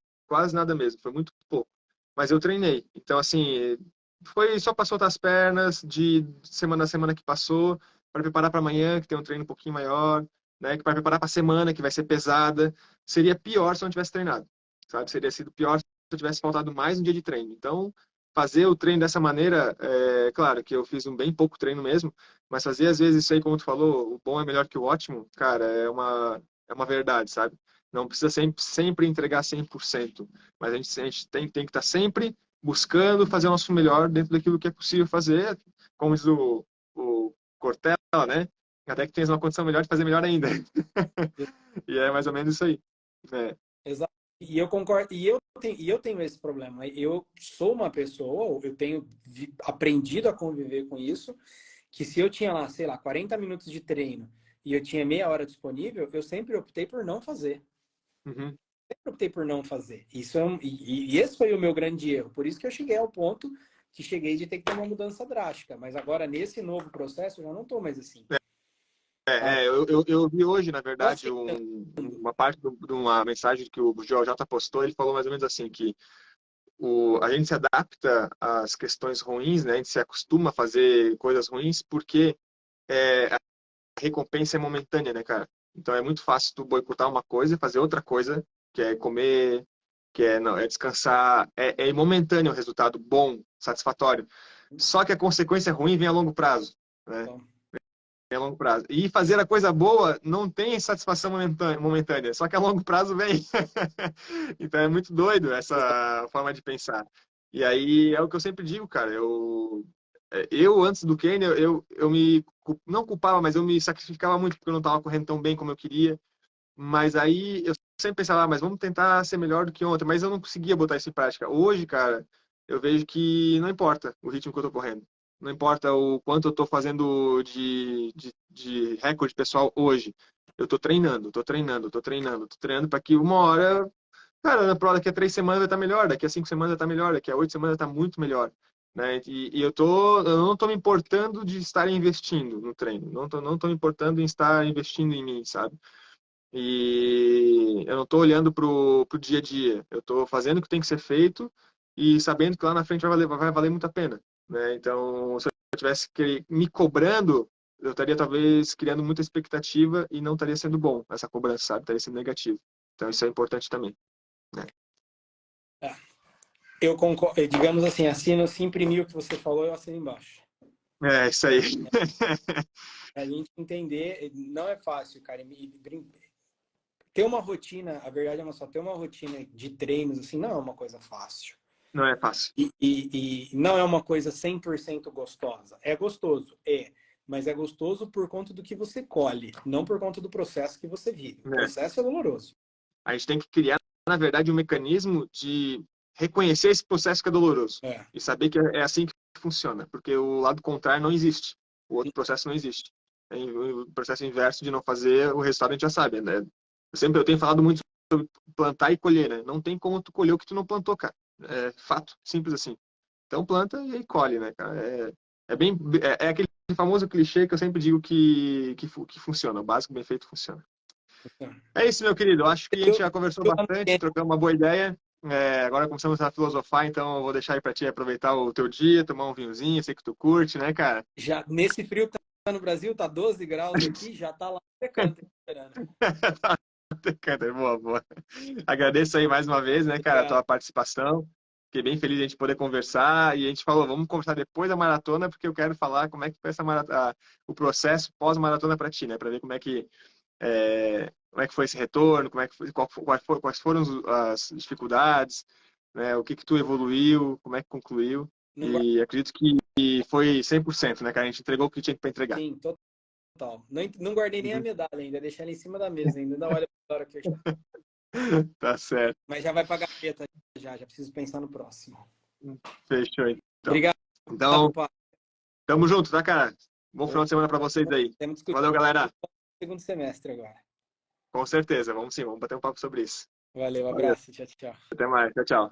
Speaker 1: mesmo. Foi muito pouco. Mas eu treinei. Então, assim, foi só para soltar as pernas de semana a semana que passou, para preparar para amanhã, que tem um treino um pouquinho maior, né? Que para preparar para a semana, que vai ser pesada. Seria pior se eu não tivesse treinado, sabe? Seria sido pior se eu tivesse faltado mais um dia de treino. Então, fazer o treino dessa maneira, claro que eu fiz um bem pouco treino mesmo, mas fazer às vezes isso aí, como tu falou, o bom é melhor que o ótimo, cara, é uma verdade, sabe? Não precisa sempre entregar 100%, mas a gente tem que estar sempre buscando fazer o nosso melhor dentro daquilo que é possível fazer, como diz o Cortella, né? Até que tenhas uma condição melhor de fazer melhor ainda. E é mais ou menos isso aí.
Speaker 2: Exato. E eu concordo. E eu tenho esse problema. Eu sou uma pessoa, eu tenho aprendido a conviver com isso, que se eu tinha lá, sei lá, 40 minutos de treino e eu tinha meia hora disponível, eu sempre optei por não fazer. Sempre optei por não fazer. E esse foi o meu grande erro. Por isso que eu cheguei ao ponto que cheguei de ter que ter uma mudança drástica. Mas agora, nesse novo processo, eu já não estou mais assim.
Speaker 1: Eu vi hoje, na
Speaker 2: Tô
Speaker 1: verdade,
Speaker 2: aceitando.
Speaker 1: uma parte de uma mensagem que o GeoJ postou, ele falou mais ou menos assim, que a gente se adapta às questões ruins, né? A gente se acostuma a fazer coisas ruins porque a recompensa é momentânea, né, cara? Então é muito fácil tu boicotar uma coisa e fazer outra coisa, que é comer, não, é descansar. É momentâneo o resultado bom, satisfatório. Só que a consequência ruim vem a longo prazo, né?
Speaker 2: Então,
Speaker 1: A longo prazo. E fazer a coisa boa não tem satisfação momentânea, só que a longo prazo vem. Então é muito doido essa forma de pensar. E aí é o que eu sempre digo, cara. Eu antes do Kenny, eu me não culpava, mas eu me sacrificava muito porque eu não estava correndo tão bem como eu queria. Mas aí eu sempre pensava, mas vamos tentar ser melhor do que ontem. Mas eu não conseguia botar isso em prática. Hoje, cara, eu vejo que não importa o ritmo que eu tô correndo. Não importa o quanto eu tô fazendo de recorde pessoal hoje. Eu tô treinando para que uma hora, cara, daqui a 3 semanas vai estar melhor, daqui a 5 semanas vai estar melhor, daqui a 8 semanas vai estar muito melhor. Né? E eu não tô me importando de estar investindo no treino. Não tô me importando em estar investindo em mim, sabe? E eu não estou olhando pro dia a dia. Eu estou fazendo o que tem que ser feito e sabendo que lá na frente vai valer muito a pena, né? Então, se eu tivesse me cobrando, eu estaria talvez criando muita expectativa e não estaria sendo bom essa cobrança, sabe? Estaria sendo negativo.
Speaker 3: Então isso é importante também, né?
Speaker 2: Eu concordo, digamos assim, assino, se imprimir o que você falou, eu assino embaixo.
Speaker 3: É, isso aí.
Speaker 2: A gente entender, não é fácil, cara. Ter uma rotina, a verdade é uma só, ter uma rotina de treinos, assim, não é uma coisa fácil.
Speaker 3: Não é fácil.
Speaker 2: E não é uma coisa 100% gostosa. É gostoso, mas é gostoso por conta do que você colhe, não por conta do processo que você vive. O processo é doloroso.
Speaker 3: A gente tem que criar, na verdade, um mecanismo de reconhecer esse processo que é doloroso. E saber que é assim que funciona. Porque o lado contrário não existe. O outro processo não existe. O processo inverso de não fazer, o resultado a gente já sabe, né? Eu tenho falado muito sobre plantar e colher, né? Não tem como tu colher o que tu não plantou, cara. É fato, simples assim. Então planta e aí colhe, né, cara? É aquele famoso clichê que eu sempre digo que funciona. O básico bem feito funciona. É isso, meu querido. Eu acho que a gente já conversou bastante, trocamos uma boa ideia. Agora começamos a filosofar, então eu vou deixar aí pra ti aproveitar o teu dia, tomar um vinhozinho, sei que tu curte, né, cara?
Speaker 2: Já nesse frio tá no Brasil, tá 12 graus aqui, já tá lá secando, esperando.
Speaker 3: Boa. Agradeço aí mais uma vez, né, cara, a tua participação. Fiquei bem feliz de a gente poder conversar e a gente falou, vamos conversar depois da maratona, porque eu quero falar como é que foi o processo pós-maratona para ti, né, para ver como é que foi esse retorno, quais foram as dificuldades, né, o que tu evoluiu, como é que concluiu. E acredito que foi 100%, né, cara? A gente entregou o que tinha para entregar.
Speaker 2: Sim, total. Não guardei nem a medalha ainda, deixei ela em cima da mesa ainda. Ainda olha a hora que eu...
Speaker 3: Tá certo.
Speaker 2: Mas já vai pra gaveta, já preciso pensar no próximo.
Speaker 3: Fechou, então.
Speaker 2: Obrigado.
Speaker 3: Então, tamo junto, tá, cara? Bom final de semana para vocês aí. Valeu, galera.
Speaker 2: Segundo semestre agora.
Speaker 3: Com certeza, vamos sim, vamos bater um papo sobre isso.
Speaker 2: Valeu, abraço, tchau.
Speaker 3: Até mais, tchau.